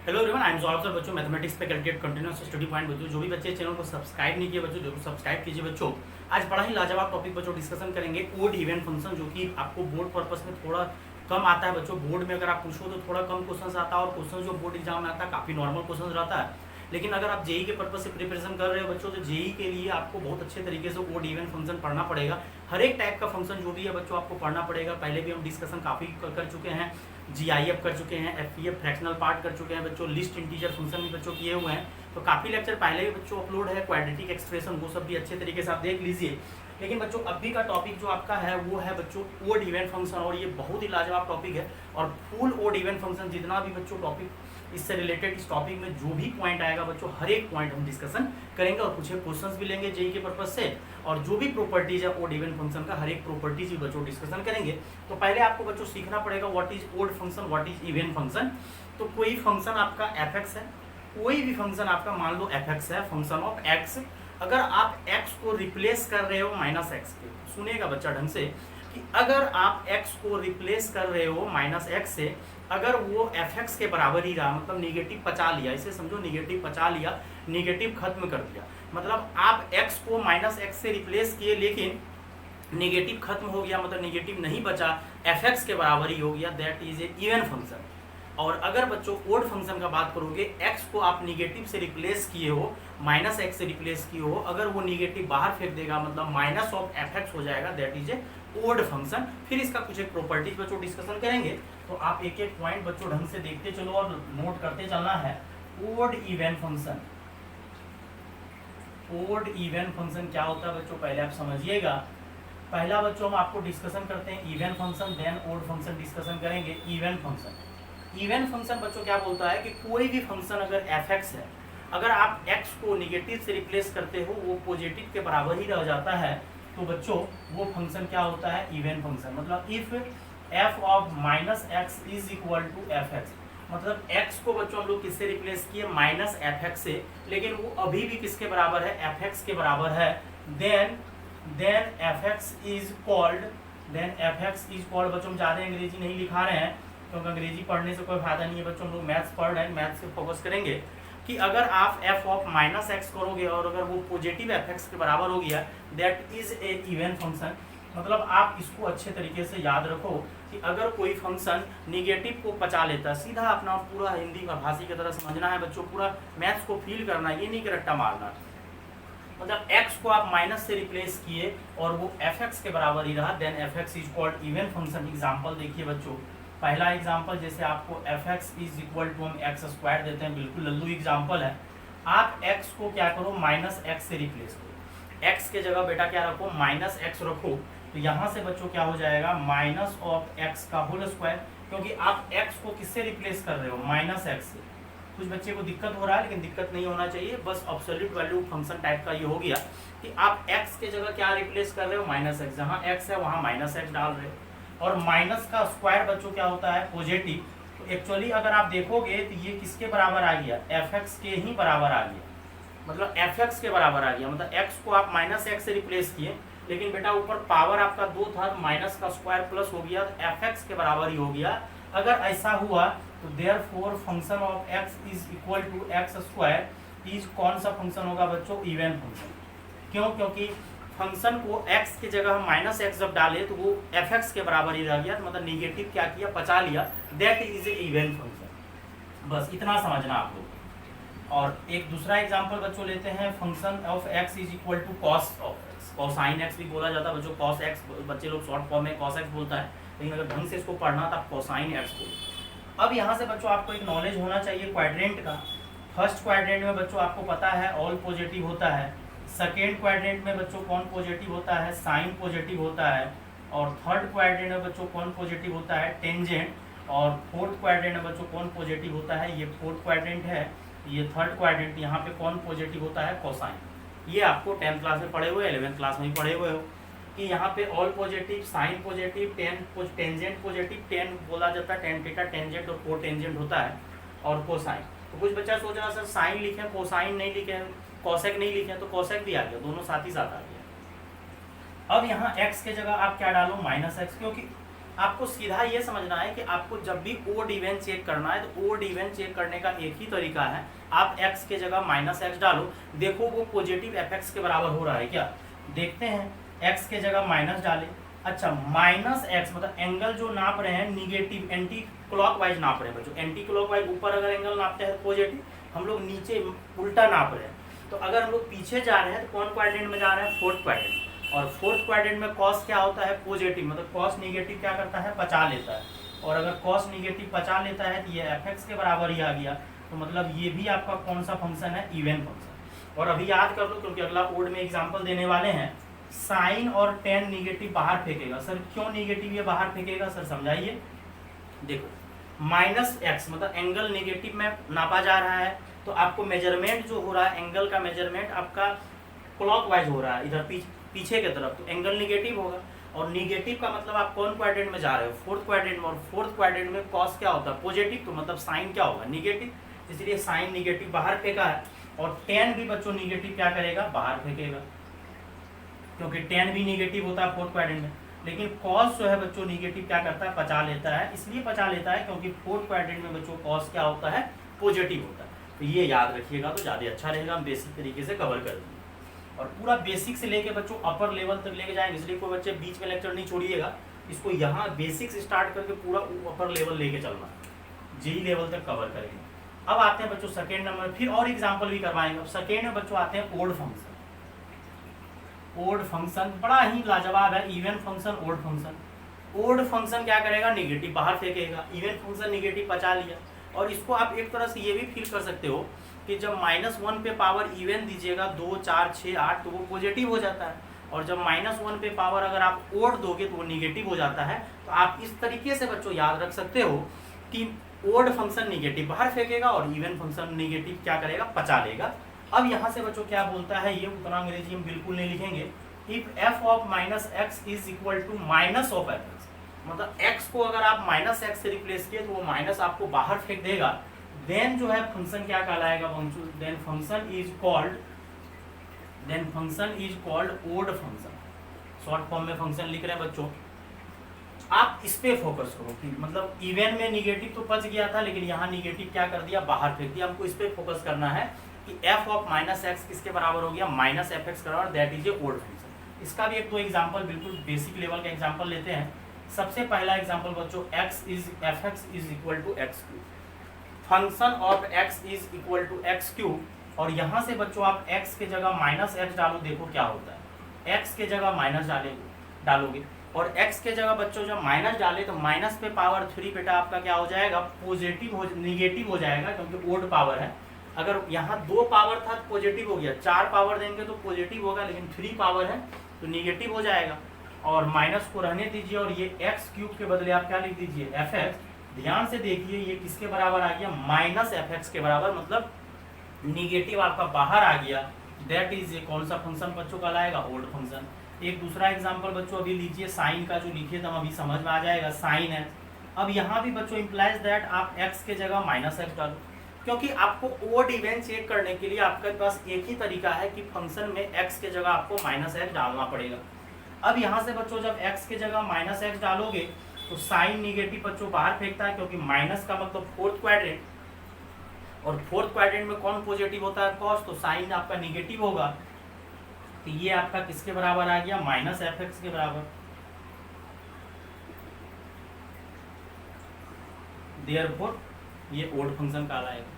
Hello everyone, I am Saurabh sir. बच्चों, mathematics पे calculate continuous study point बच्चों, जो भी बच्चे चैनल को सब्सक्राइब नहीं किए बच्चों जरूर सब्सक्राइब कीजिए बच्चों। आज बड़ा ही लाजवाब टॉपिक बच्चों डिस्कशन करेंगे, ओड इवन फंक्शन, जो कि आपको बोर्ड पर्पस में थोड़ा कम आता है बच्चों। बोर्ड में अगर आप पूछो तो थोड़ा कम क्वेश्चन आता है, और क्वेश्चन जो बोर्ड एग्जाम में आता है काफी नॉर्मल क्वेश्चन रहता है। लेकिन अगर आप जेई के पर्पज से प्रिपरेशन कर रहे हो बच्चों, तो जेई के लिए आपको बहुत अच्छे तरीके से ओड इवन फंक्शन पढ़ना पड़ेगा। हर एक टाइप का फंक्शन जो भी है बच्चों आपको पढ़ना पड़ेगा। पहले भी हम डिस्कशन काफी कर चुके हैं, जीआईएफ कर चुके हैं, एफपीएफ फ्रैक्शनल पार्ट कर चुके हैं बच्चों, लिस्ट इंटीजर फंक्शन भी बच्चों किए हुए हैं। तो काफी लेक्चर पहले भी बच्चों अपलोड है, क्वाड्रेटिक एक्सप्रेशन वो सब भी अच्छे तरीके से आप देख लीजिए। लेकिन बच्चों अभी का टॉपिक जो आपका है वो है बच्चों ओड इवन फंक्शन, और ये बहुत ही लाजवाब टॉपिक है। और फुल ओड इवन फंक्शन जितना भी बच्चों टॉपिक इससे रिलेटेड, इस टॉपिक में जो भी पॉइंट आएगा बच्चों हर एक पॉइंट हम डिस्कशन करेंगे, और कुछ क्वेश्चंस भी लेंगे जेई के पर्पज से। और जो भी प्रॉपर्टीज है ओड इवन फंक्शन का, हर एक प्रॉपर्टीज भी बच्चों डिस्कशन करेंगे। तो पहले आपको बच्चों सीखना पड़ेगा what is odd function, what is even function. तो कोई फंक्शन आपका एफ एक्स है, कोई भी फंक्शन आपका मान लो एफ एक्स है, फंक्शन ऑफ एक्स। अगर आप एक्स को रिप्लेस कर रहे हो माइनस एक्स के, सुनिएगा बच्चा ढंग से, कि अगर आप x को रिप्लेस कर रहे हो माइनस एक्स से, अगर वो एफ एक्स के बराबर ही रहा, मतलब निगेटिव पचा लिया, इसे समझो निगेटिव पचा लिया, निगेटिव खत्म कर दिया, मतलब आप x को माइनस एक्स से रिप्लेस किए लेकिन निगेटिव खत्म हो गया, मतलब निगेटिव नहीं बचा, एफ एक्स के बराबर ही हो गया, that is a even function. और अगर बच्चों ओड फंक्शन का बात करोगे, x को आप निगेटिव से रिप्लेस किए हो, माइनस एक्स से रिप्लेस किए हो, अगर वो निगेटिव बाहर फेंक देगा, मतलब माइनस ऑफ एफ एक्स हो जाएगा, that is a odd function. फिर इसका कुछ एक प्रॉपर्टीज बच्चों डिस्कशन करेंगे। तो आप एक एक पॉइंट बच्चों ढंग से देखते चलो और नोट करते चलना है। Odd even function, odd even function क्या होता है बच्चों पहले आप समझिएगा। पहला बच्चों हम आपको डिस्कशन करते हैं even function, then odd function discussion करेंगे। इवन फंक्शन, इवन फंक्शन बच्चों क्या बोलता है कि कोई भी फंक्शन अगर एफ एक्स है, अगर आप एक्स को निगेटिव से रिप्लेस करते हो, वो पॉजिटिव के बराबर ही रह जाता है, तो बच्चों वो फंक्शन क्या होता है, इवन फंक्शन। मतलब if F of minus X is equal to F X, मतलब एक्स को बच्चों हम लोग किससे रिप्लेस किए, माइनस एफ एक्स से, लेकिन वो अभी भी किसके बराबर है, एफ एक्स के बराबर है, then F x is called, then F x is called. बच्चों हम ज़्यादा अंग्रेजी नहीं लिखा रहे हैं, क्योंकि अंग्रेजी पढ़ने से कोई फायदा नहीं है बच्चों, हम लोग मैथ्स पढ़ रहे हैं, मैथ्स से फोकस करेंगे। कि अगर आप एफ ऑफ माइनस एक्स करोगे और अगर वो पॉजिटिव एफ एक्स के बराबर हो गया, that is a even function. मतलब आप इसको अच्छे तरीके से याद रखो कि अगर कोई फंक्शन निगेटिव को पचा लेता है, सीधा अपना पूरा हिंदी भाषी की तरह समझना है बच्चों, पूरा मैथ्स को फील करना है, ये नहीं कि रट्टा मारना। मतलब x को आप माइनस से रिप्लेस किए और वो एफ एक्स के बराबर ही रहा, then F x is called even function. Example देखिए बच्चों, पहला एग्जाम्पल जैसे आपको F x is equal to हम एक्स स्क्वायर देते हैं, बिल्कुल लल्लू एग्जाम्पल है। आप x को क्या करो, माइनस एक्स से रिप्लेस करो, x के जगह बेटा क्या रखो, माइनस एक्स रखो। तो यहाँ से बच्चों क्या हो जाएगा, माइनस ऑफ एक्स का होल स्क्वायर, क्योंकि आप x को किससे रिप्लेस कर रहे हो, माइनस एक्स से। कुछ बच्चे को दिक्कत हो रहा है, लेकिन दिक्कत नहीं होना चाहिए, बस एब्सोल्यूट वैल्यू फंक्शन टाइप का ये हो गया कि आप x के जगह क्या रिप्लेस कर रहे हो, माइनस एक्स। जहाँ x है वहाँ माइनस एक्स डाल रहे हो, और माइनस का स्क्वायर बच्चों क्या होता है, पॉजिटिव। तो एक्चुअली अगर आप देखोगे तो ये किसके बराबर आ गया, एफ एक्स के ही बराबर आ गया, मतलब एफ एक्स के बराबर आ गया। मतलब एक्स को आप माइनस एक्स से रिप्लेस किए, लेकिन बेटा ऊपर पावर आपका 2 था, माइनस का स्क्वायर प्लस हो गया, तो एफ एक्स के बराबर ही हो गया। अगर ऐसा हुआ तो therefore function of x is equal to x square is कौन सा फंक्शन होगा बच्चों, इवन फंक्शन। क्यों, क्योंकि फंक्शन को x की जगह हम माइनस एक्स जब डाले तो वो एफ एक्स के बराबर ही रह गया, तो मतलब निगेटिव क्या किया, पचा लिया, that is a even function. बस इतना समझना आप लोग। और एक दूसरा एग्जांपल बच्चों लेते हैं, function of x is equal to cos of x, cosine x भी बोला जाता है बच्चों, कॉस x बच्चे लोग शॉर्ट फॉर्म में कॉस x बोलता है, लेकिन अगर ढंग से इसको पढ़ना तो आप कॉसाइन x बोलो। अब यहाँ से बच्चों आपको एक नॉलेज होना चाहिए क्वाड्रेंट का। फर्स्ट क्वाड्रेंट में बच्चों आपको पता है ऑल पॉजिटिव होता है, सेकेंड क्वाड्रेंट में बच्चों कौन पॉजिटिव होता है, साइन पॉजिटिव होता है, और थर्ड क्वाड्रेंट में बच्चों कौन पॉजिटिव होता है, टेंजेंट, और फोर्थ क्वाड्रेंट में बच्चों कौन पॉजिटिव होता है, ये फोर्थ क्वाड्रेंट है, ये थर्ड क्वाड्रेंट, यहाँ पे कौन पॉजिटिव होता है, कोसाइन। ये आपको 10th क्लास में पढ़े हुए, 11th क्लास में ही पढ़े हुए हो कि यहाँ पे all positive, sine positive, tangent positive, tan बोला जाता है, टेन थीटा टेंजेंट और को टेंजेंट होता है, और कोसाइन। तो कुछ बच्चा सोच रहा सर साइन लिखे कोसाइन नहीं लिखे, कॉसेक नहीं लिखे, तो कॉसेक भी आ गया, दोनों साथ ही साथ आ गया। अब यहाँ x के जगह आप क्या डालो, माइनस एक्स, क्योंकि आपको सीधा ये समझना है कि आपको जब भी ओड इवन चेक करना है तो ओड इवन चेक करने का एक ही तरीका है, आप x के जगह -x डालो, देखो वो पॉजिटिव fx के बराबर हो रहा है क्या। देखते हैं, x के जगह माइनस डाले, अच्छा -x मतलब एंगल जो नाप रहे हैं निगेटिव एंटी क्लॉकवाइज नाप रहे हैं बच्चों। एंटी क्लॉकवाइज ऊपर अगर एंगल नापते हैं पॉजिटिव, हम लोग नीचे उल्टा नाप रहे हैं। तो अगर हम लोग पीछे जा रहे हैं तो कौन क्वाड्रेंट में जा रहे हैं, फोर्थ क्वाड्रेंट। और फोर्थ क्वाड्रेंट में कॉस क्या होता है, पॉजिटिव, मतलब कॉस निगेटिव क्या करता है, पचा लेता है। और अगर कॉस निगेटिव पचा लेता है तो ये fx के बराबर ही आ गया। तो मतलब ये भी आपका कौन सा फंक्शन है, इवन फंक्शन। और अभी याद कर लो क्योंकि अगला ओड में एग्जाम्पल देने वाले हैं। साइन और टेन निगेटिव बाहर फेंकेगा। सर क्यों निगेटिव ये बाहर फेंकेगा, सर समझाइए। देखो -x मतलब एंगल निगेटिव में नापा जा रहा है, तो आपको मेजरमेंट जो हो रहा है, एंगल का मेजरमेंट आपका क्लॉकवाइज हो रहा है, इधर पीछे की तरफ, तो एंगल निगेटिव होगा। और निगेटिव का मतलब आप कौन क्वाड्रेंट में जा रहे हो, फोर्थ क्वाड्रेंट में। और फोर्थ क्वाड्रेंट में कॉस क्या होता है, पॉजिटिव, तो मतलब साइन क्या होगा, निगेटिव, इसलिए साइन निगेटिव बाहर फेंका है। और टेन भी बच्चों निगेटिव क्या करेगा, बाहर फेंकेगा, क्योंकि टेन भी निगेटिव होता है फोर्थ क्वाड्रेंट में। लेकिन कॉस जो है बच्चों निगेटिव क्या करता है, पचा लेता है। इसलिए पचा लेता है क्योंकि फोर्थ क्वाड्रेंट में बच्चों कॉस क्या होता है, पॉजिटिव होता है। तो ये याद रखिएगा तो ज़्यादा अच्छा रहेगा, हम बेसिक तरीके से कवर कर देंगे। और पूरा बेसिक से लेके बच्चों अपर लेवल तक लेके जाएंगे, इसलिए कोई बच्चे बीच में लेक्चर नहीं छोड़िएगा। इसको यहाँ बेसिक से स्टार्ट करके पूरा अपर लेवल लेके चलना, जेई लेवल तक कवर करेंगे। अब आते हैं बच्चों सेकेंड नंबर, फिर और एग्जाम्पल भी करवाएंगे। अब सेकेंड में बच्चों आते हैं ओड फंक्शन। ओड फंक्शन बड़ा ही लाजवाब है, even function, odd function. Odd function क्या करेगा, निगेटिव बाहर फेंकेगा। इवन फंक्शन निगेटिव पचा लिया। और इसको आप एक तरह से ये भी फील कर सकते हो कि जब -1 पे पावर इवन दीजिएगा 2, 4, 6, 8 तो वो पॉजिटिव हो जाता है। और जब -1 पे पावर अगर आप ओड दोगे तो वो निगेटिव हो जाता है। तो आप इस तरीके से बच्चों याद रख सकते हो कि ओड फंक्शन निगेटिव बाहर फेंकेगा और इवन फंक्शन निगेटिव क्या करेगा, पचा लेगा। अब यहाँ से बच्चों क्या बोलता है, ये उतना अंग्रेजी हम बिल्कुल नहीं लिखेंगे। If f of -x is equal to minus of fx, मतलब x को अगर आप -x से रिप्लेस किए तो वो माइनस आपको बाहर फेंक देगा। देन जो है फंक्शन क्या कहलाएगा, then function is called odd function. Short form में फंक्शन लिख रहे हैं बच्चों। आप इस पे फोकस करो कि मतलब इवन में निगेटिव तो बच गया था, लेकिन यहाँ निगेटिव क्या कर दिया, बाहर फेंक दिया। हमको इस पे फोकस करना है कि f ऑफ -x किसके बराबर हो गया, -fx के बराबर, that is a odd function. इसका भी एक दो एग्जांपल बिल्कुल बेसिक लेवल का एग्जांपल लेते हैं। सबसे पहला एग्जांपल बच्चों, fx is equal to x cube. Function of x is equal to x cube. और यहाँ से बच्चों आप x के जगह -x डालो, देखो क्या होता है। x के जगह माइनस डालोगे और x के जगह बच्चों जब माइनस डाले तो माइनस पे पावर 3 बेटा आपका क्या हो जाएगा, निगेटिव हो जाएगा, क्योंकि ओड पावर है। अगर यहाँ 2 पावर था तो पॉजिटिव हो गया, 4 पावर देंगे तो पॉजिटिव होगा, लेकिन 3 पावर है तो निगेटिव हो जाएगा। और माइनस को रहने दीजिए और ये एक्स क्यूब के बदले आप क्या लिख दीजिए, fx। ध्यान से देखिए ये किसके बराबर आ गया, -fx के बराबर, मतलब निगेटिव आपका बाहर आ गया। दैट इज ए कौन सा फंक्शन बच्चों का लाएगा, ओड फंक्शन। एक दूसरा एग्जांपल बच्चों अभी लीजिए, साइन का जो लिखे तो अभी समझ में आ जाएगा, साइन है। अब यहाँ भी बच्चों इम्प्लाइज दैट आप x के जगह -x डालो, क्योंकि आपको ओड इवन चेक करने के लिए आपके पास एक ही तरीका है कि फंक्शन में x के जगह आपको -x डालना पड़ेगा। अब यहाँ से बच्चों जब x के जगह -x डालोगे तो साइन निगेटिव बच्चों बाहर फेंकता है, क्योंकि माइनस का मतलब फोर्थ क्वाड्रेंट, और फोर्थ क्वाड्रेंट में कौन पॉजिटिव होता है, कॉस, तो साइन आपका निगेटिव होगा। तो ये आपका किसके बराबर आ गया, -fx के बराबर। देयरफॉर ये ओड फंक्शन कहलाएगा।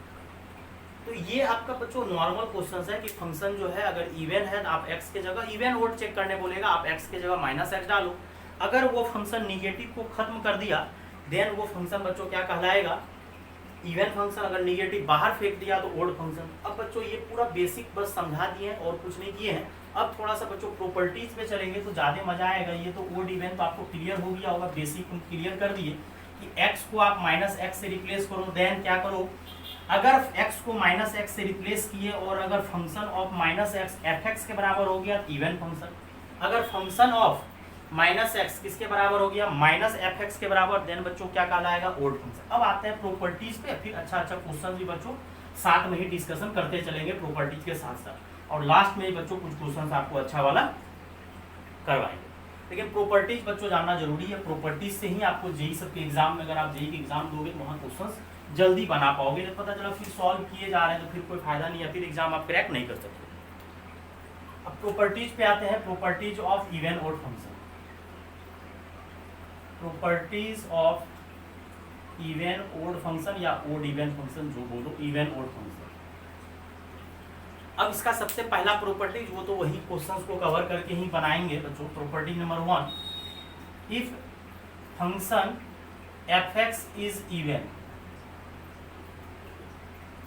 तो ये आपका बच्चों नॉर्मल क्वेश्चन है कि फंक्शन जो है अगर इवन है तो आप x के जगह इवन ओड चेक करने बोलेगा, आप x के जगह -x डालो। अगर वो फंक्शन निगेटिव को खत्म कर दिया देन वो फंक्शन बच्चों क्या कहलाएगा, इवन फंक्शन। अगर निगेटिव बाहर फेंक दिया तो ओड फंक्शन। अब बच्चों ये पूरा बेसिक बस समझा दिए हैं और कुछ नहीं किए हैं। अब थोड़ा सा बच्चों प्रॉपर्टीज पे चलेंगे तो ज़्यादा मजा आएगा। ये तो ओड इवन तो आपको क्लियर हो गया होगा, बेसिक क्लियर कर दिए कि x को आप -x से रिप्लेस करो। देन क्या करो, अगर x को -x से रिप्लेस किए और अगर फंक्शन ऑफ -x fx के बराबर हो गया तो इवन फंक्शन। अगर फंक्शन ऑफ -x किसके बराबर हो गया, -fx के बराबर, देन बच्चों क्या कहलाएगा, ओड फंक्शन। अब आते हैं प्रॉपर्टीज पे, फिर अच्छा क्वेश्चन भी बच्चों साथ में ही डिस्कशन करते चलेंगे प्रॉपर्टीज के साथ साथ, और लास्ट में ही बच्चों कुछ क्वेश्चन आपको अच्छा वाला करवाएंगे। लेकिन प्रॉपर्टीज बच्चों जानना जरूरी है। प्रॉपर्टीज से ही आपको जेई सब के एग्जाम में, अगर आप जेई के एग्जाम दोगे तो वहाँ क्वेश्चन जल्दी बना पाओगे। जब पता चला फिर सॉल्व किए जा रहे हैं तो फिर कोई फायदा नहीं है, फिर एग्जाम आप क्रैक नहीं कर सकते। अब प्रॉपर्टीज पे आते हैं, properties of even odd function. Properties of even odd function या ओड इवन फंक्शन, जो बोलो, इवन ओड फंक्शन। अब इसका सबसे पहला प्रॉपर्टीज, वो तो वही क्वेश्चंस को कवर करके ही बनाएंगे बच्चों। Property number 1, if function F x is even.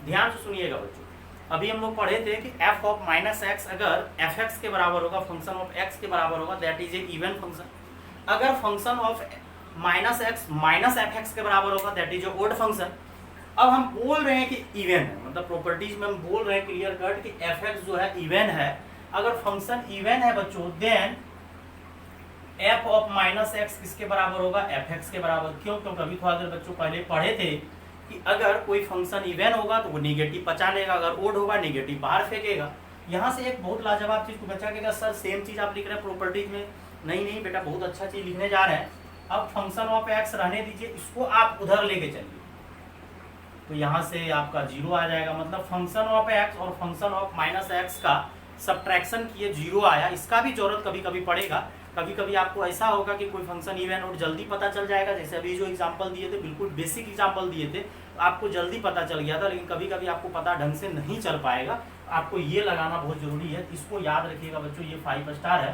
ध्यान से सुनिएगा बच्चों, अभी हम लोग पढ़े थे कि एफ ऑफ माइनस एक्स अगर एफ एक्स के बराबर होगा, फंक्शन ऑफ एक्स के बराबर होगा, that is a even function. अगर function of minus X minus F X के बराबर होगा, that is a odd function. अब हम बोल रहे हैं कि इवन है, मतलब प्रॉपर्टीज में हम बोल रहे हैं क्लियर कट कि एफ एक्स जो है इवन है। अगर फंक्शन इवन है बच्चों, then F of minus X किसके बराबर होगा, एफ एक्स के बराबर। क्यों? क्योंकि अभी थोड़ा देर बच्चों पहले पढ़े थे कि अगर कोई फंक्शन इवन होगा तो वो निगेटिव बचा लेगा, अगर ओड होगा निगेटिव बाहर फेंकेगा। यहाँ से एक बहुत लाजवाब चीज को बचा के, सर सेम चीज आप लिख रहे हैं प्रॉपर्टीज में। नहीं बेटा, बहुत अच्छा चीज लिखने जा रहे हैं। अब फंक्शन ऑफ एक्स रहने दीजिए, इसको आप उधर लेके चलिए, तो यहाँ से आपका 0 आ जाएगा। मतलब फंक्शन ऑफ एक्स और फंक्शन ऑफ माइनस एक्स का सब्ट्रैक्शन किए 0 आया। इसका भी जरूरत कभी कभी पड़ेगा। कभी कभी आपको ऐसा होगा कि कोई फंक्शन इवन और जल्दी पता चल जाएगा, जैसे अभी जो एग्जांपल दिए थे, बिल्कुल बेसिक एग्जांपल दिए थे, आपको जल्दी पता चल गया था। लेकिन कभी कभी आपको पता ढंग से नहीं चल पाएगा, आपको ये लगाना बहुत जरूरी है। इसको याद रखिएगा बच्चों, ये 5 स्टार है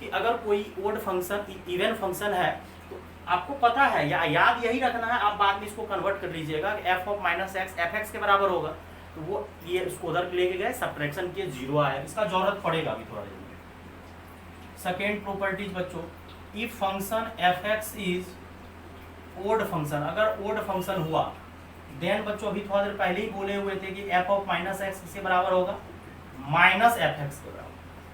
कि अगर कोई ओड फंक्शन इवन फंक्शन है तो आपको पता है, या याद यही रखना है। आप बाद में इसको कन्वर्ट कर लीजिएगा, F of minus x F X के बराबर होगा, तो वो ये इसको उधर लेके गए, सब्ट्रैक्शन किए 0 आया। इसका जरूरत पड़ेगा अभी थोड़ा देर में। सेकेंड प्रॉपर्टीज बच्चों, if function F x is odd function. अगर ओड फंक्शन हुआ, देन बच्चों अभी थोड़ा देर पहले ही बोले हुए थे कि एफ ऑफ माइनस एक्स किसके बराबर होगा, माइनस एफ एक्स के बराबर।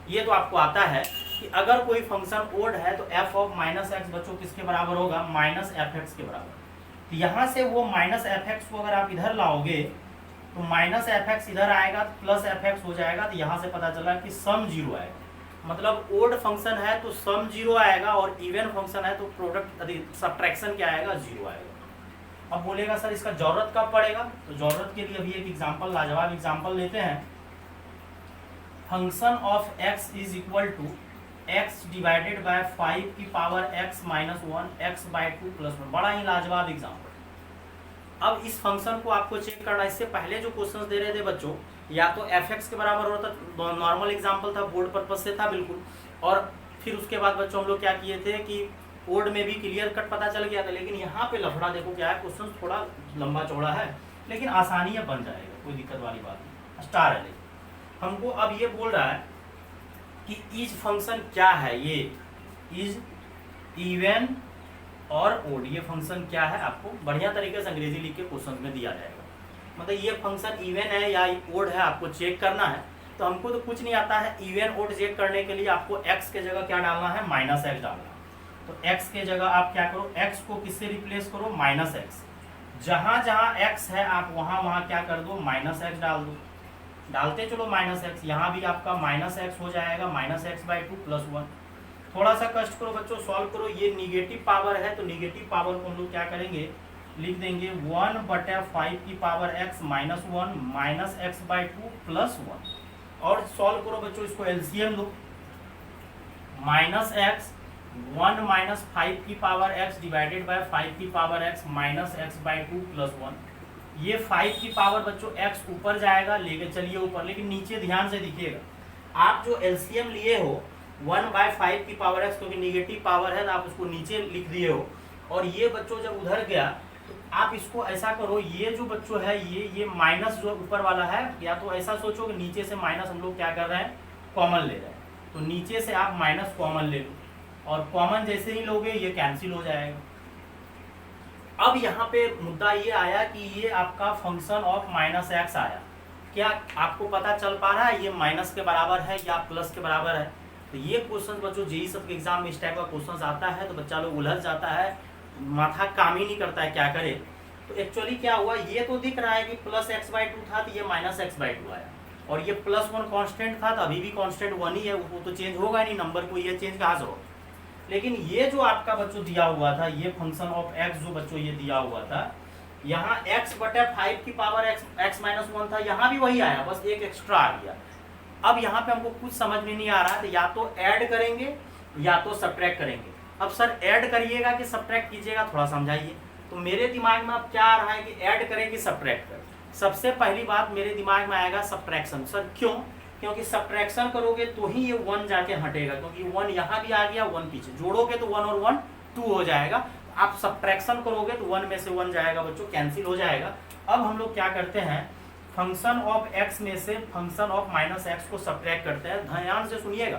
ये तो आपको आता है कि अगर कोई फंक्शन ओड है तो एफ ऑफ माइनस एक्स बच्चों किसके बराबर होगा, माइनस एफ एक्स के बराबर। तो यहाँ से वो माइनस एफ एक्स को अगर आप इधर लाओगे तो माइनस एफ एक्स इधर आएगा, प्लस एफ एक्स हो जाएगा। तो यहाँ से पता चला कि सम 0 आएगा। मतलब ओड फंक्शन है तो सम 0 आएगा, और इवन फंक्शन है तो प्रोडक्ट सब्ट्रैक्शन क्या आएगा, 0 आएगा। अब बोलेगा सर इसका जरूरत कब पड़ेगा, तो जरूरत के लिए अभी एक एग्जाम्पल, लाजवाब एग्जाम्पल लेते हैं। Function of x is equal to x divided by 5 की power x minus 1 x by 2 plus 1। बड़ा ही लाजवाब एग्जाम्पल। अब इस फंक्शन को आपको चेक करना। इससे पहले जो क्वेश्चंस दे रहे थे बच्चों, या तो एफ एक्स के बराबर होता, नॉर्मल एग्जाम्पल था, बोर्ड पर्पज से था बिल्कुल। और फिर उसके बाद बच्चों हम लोग क्या किए थे कि बोर्ड में भी क्लियर कट पता चल गया था। लेकिन यहाँ पे लफड़ा देखो क्या है, क्वेश्चन थोड़ा लंबा चौड़ा है, लेकिन आसानी है, बन जाएगा, कोई दिक्कत वाली बात नहीं। स्टार है। हमको अब ये बोल रहा है कि इज फंक्शन क्या है, ये इज इवन और ओड, ये फंक्शन क्या है, आपको बढ़िया तरीके से अंग्रेजी लिख के क्वेश्चन में दिया जाएगा। मतलब ये फंक्शन इवन है या ओड है, आपको चेक करना है। तो हमको तो कुछ नहीं आता है, इवन ओड चेक करने के लिए आपको एक्स के जगह क्या डालना है, माइनस एक्स डालना है। तो एक्स के जगह आप क्या करो, एक्स को किससे रिप्लेस करो, माइनस एक्स। जहां जहां एक्स है आप वहां वहां क्या कर दो, माइनस एक्स डाल दो। डालते चलो माइनस एक्स, यहाँ भी आपका माइनस एक्स हो जाएगा, माइनस एक्स बाई 2 प्लस 1। थोड़ा सा कष्ट करो बच्चों, सॉल्व करो। ये निगेटिव पावर है तो निगेटिव पावर को हम लोग क्या करेंगे, लिख देंगे 1/5 की power x minus 1 minus X by 2 plus 1। और सॉल्व करो बच्चों, इसको एलसीएम लो। माइनस एक्स 1 माइनस 5 की पावर x डिवाइडेड बाय 5 की power x minus X by 2 plus 1। ये 5 की पावर बच्चों x ऊपर जाएगा, लेके चलिए ऊपर, लेकिन नीचे ध्यान से दिखिएगा। आप जो एलसीएम लिए हो 1/5 की पावर x, क्योंकि निगेटिव पावर है तो आप उसको नीचे लिख दिए हो। और ये बच्चों जब उधर गया तो आप इसको ऐसा करो, ये जो बच्चों है ये माइनस जो ऊपर वाला है, या तो ऐसा सोचो कि नीचे से माइनस हम लोग क्या कर रहे हैं, कॉमन ले रहे हैं। तो नीचे से आप माइनस कॉमन ले लो, और कॉमन जैसे ही लोगे ये कैंसिल हो जाएगा। अब यहाँ पे मुद्दा ये आया कि ये आपका फंक्शन ऑफ माइनस एक्स आया। क्या आपको पता चल पा रहा है ये माइनस के बराबर है या प्लस के बराबर है? तो ये क्वेश्चन बच्चों जेईई सब के एग्जाम में इस टाइप का क्वेश्चन आता है तो बच्चा लोग उलझ जाता है, माथा काम ही नहीं करता है, क्या करे। तो एक्चुअली क्या हुआ, ये तो दिख रहा है कि प्लस एक्स बाई 2 था तो ये माइनस एक्स बाई 2 आया, और ये प्लस 1 कॉन्स्टेंट था तो अभी भी कॉन्स्टेंट 1 ही है, वो तो चेंज होगा नहीं, नंबर को ये चेंज कहाँ से होगा। लेकिन ये जो आपका बच्चों दिया हुआ था, ये फंक्शन ऑफ एक्स जो बच्चों ये दिया हुआ था, यहाँ x बटे 5 की पावर x माइनस 1 था, यहाँ भी वही आया, बस एक एक्स्ट्रा आ गया। अब यहाँ पे हमको कुछ समझ में नहीं आ रहा है, तो या तो ऐड करेंगे या तो सब्ट्रैक्ट करेंगे। अब सर ऐड करिएगा कि सब्ट्रैक्ट कीजिएगा, थोड़ा समझाइए। तो मेरे दिमाग में अब क्या आ रहा है कि ऐड करें कि सब्ट्रैक्ट करें। सबसे पहली बात मेरे दिमाग में आएगा सब्ट्रैक्शन। सर क्यों? क्योंकि सब्ट्रैक्शन करोगे तो ही ये 1 जाके हटेगा, क्योंकि 1 यहाँ भी आ गया, 1 पीछे जोड़ोगे तो 1 और 1 2 हो जाएगा। आप सब्ट्रैक्शन करोगे तो 1 में से 1 जाएगा बच्चों, कैंसिल हो जाएगा। अब हम लोग क्या करते हैं, फंक्शन ऑफ x में से फंक्शन ऑफ माइनस एक्स को सब्ट्रैक्ट करते हैं। ध्यान से सुनिएगा।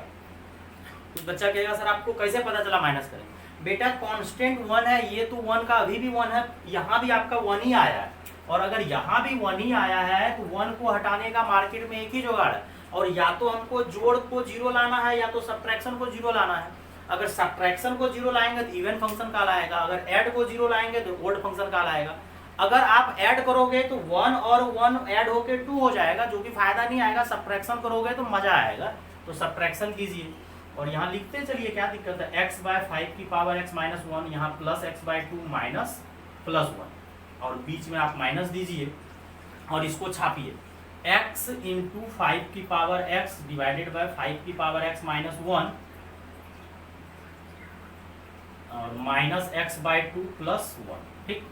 तो बच्चा कहेगा सर आपको कैसे पता चला माइनस करें? बेटा कांस्टेंट 1 है, ये तो 1 का अभी भी 1 है, यहाँ भी आपका 1 ही आया है, और अगर यहाँ भी 1 ही आया है तो 1 को हटाने का मार्केट में एक ही जुगाड़ है, और या तो हमको जोड़ को 0 लाना है या तो सब्ट्रैक्शन को 0 लाना है। अगर सब्ट्रैक्शन को 0 लाएंगे तो इवन फंक्शन कहलाएगा, अगर ऐड को 0 लाएंगे तो ओड फंक्शन कहलाएगा। अगर आप ऐड करोगे तो 1 और 1 ऐड होके 2 हो जाएगा, जो कि फायदा नहीं आएगा। सब्ट्रैक्शन करोगे तो मजा आएगा, तो सब्ट्रैक्शन कीजिए और यहाँ लिखते चलिए, क्या दिक्कत है। x बाय 5 की पावर x माइनस 1, यहाँ plus x by 2 minus plus 1, और बीच में आप माइनस दीजिए और इसको छापिए। x इंटू 5 की पावर x डिवाइडेड बाय 5 की पावर x माइनस 1 और माइनस x बाय 2 प्लस 1। ठीक,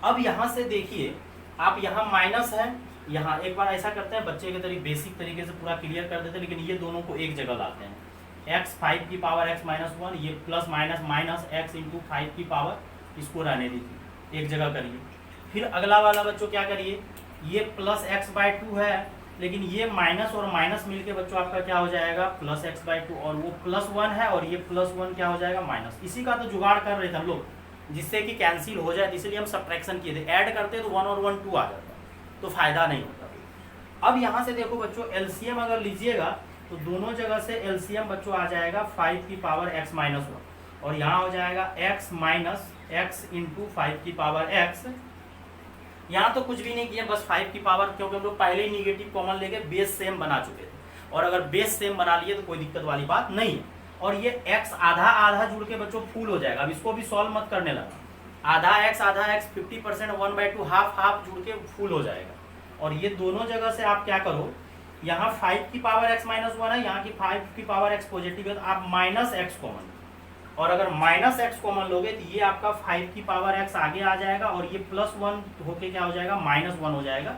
अब यहाँ से देखिए, आप यहाँ माइनस है, यहाँ एक बार ऐसा करते हैं, बच्चे के तरीके बेसिक तरीके से पूरा क्लियर कर देते हैं, लेकिन ये दोनों को एक जगह लाते हैं। x 5 की पावर x माइनस 1, ये plus minus minus x into 5 की पावर, इसको रहने दीजिए, एक जगह करिए। फिर अगला वाला बच्चों क्या करिए, ये प्लस x बाय 2 है, लेकिन ये माइनस और माइनस मिलके बच्चों आपका क्या हो जाएगा, प्लस x बाय 2, और वो प्लस 1 है और ये प्लस 1 क्या हो जाएगा, माइनस। इसी का तो जुगाड़ कर रहे थे हम लोग, जिससे कि कैंसिल हो जाए, इसलिए हम सब्ट्रैक्शन किए थे। ऐड करते तो 1 और 1 2 आ जाता, तो फायदा नहीं होता। अब यहाँ से देखो बच्चों, एलसीएम अगर लीजिएगा तो दोनों जगह से एलसीएम बच्चों आ जाएगा 5 की पावर x माइनस 1, और यहाँ हो जाएगा x माइनस एक्स इंटू 5 की पावर x। यहाँ तो कुछ भी नहीं किया, बस 5 की पावर, क्योंकि हम लोग पहले ही निगेटिव कॉमन लेके बेस सेम बना चुके थे, और अगर बेस सेम बना लिए तो कोई दिक्कत वाली बात नहीं है। और ये x आधा आधा जुड़ के बच्चों फुल हो जाएगा। अब इसको भी सॉल्व मत करने लगा, आधा x 50%, 1/2 हाफ हाफ जुड़ के फुल हो जाएगा। और ये दोनों जगह से आप क्या करो, यहाँ 5 की पावर x माइनस 1 है, यहाँ की 5 की पावर x पॉजिटिव है, तो आप माइनस x कॉमन, और अगर माइनस x कॉमन लोगे तो ये आपका 5 की पावर x आगे आ जाएगा, और ये प्लस 1 होके क्या हो जाएगा, माइनस 1 हो जाएगा,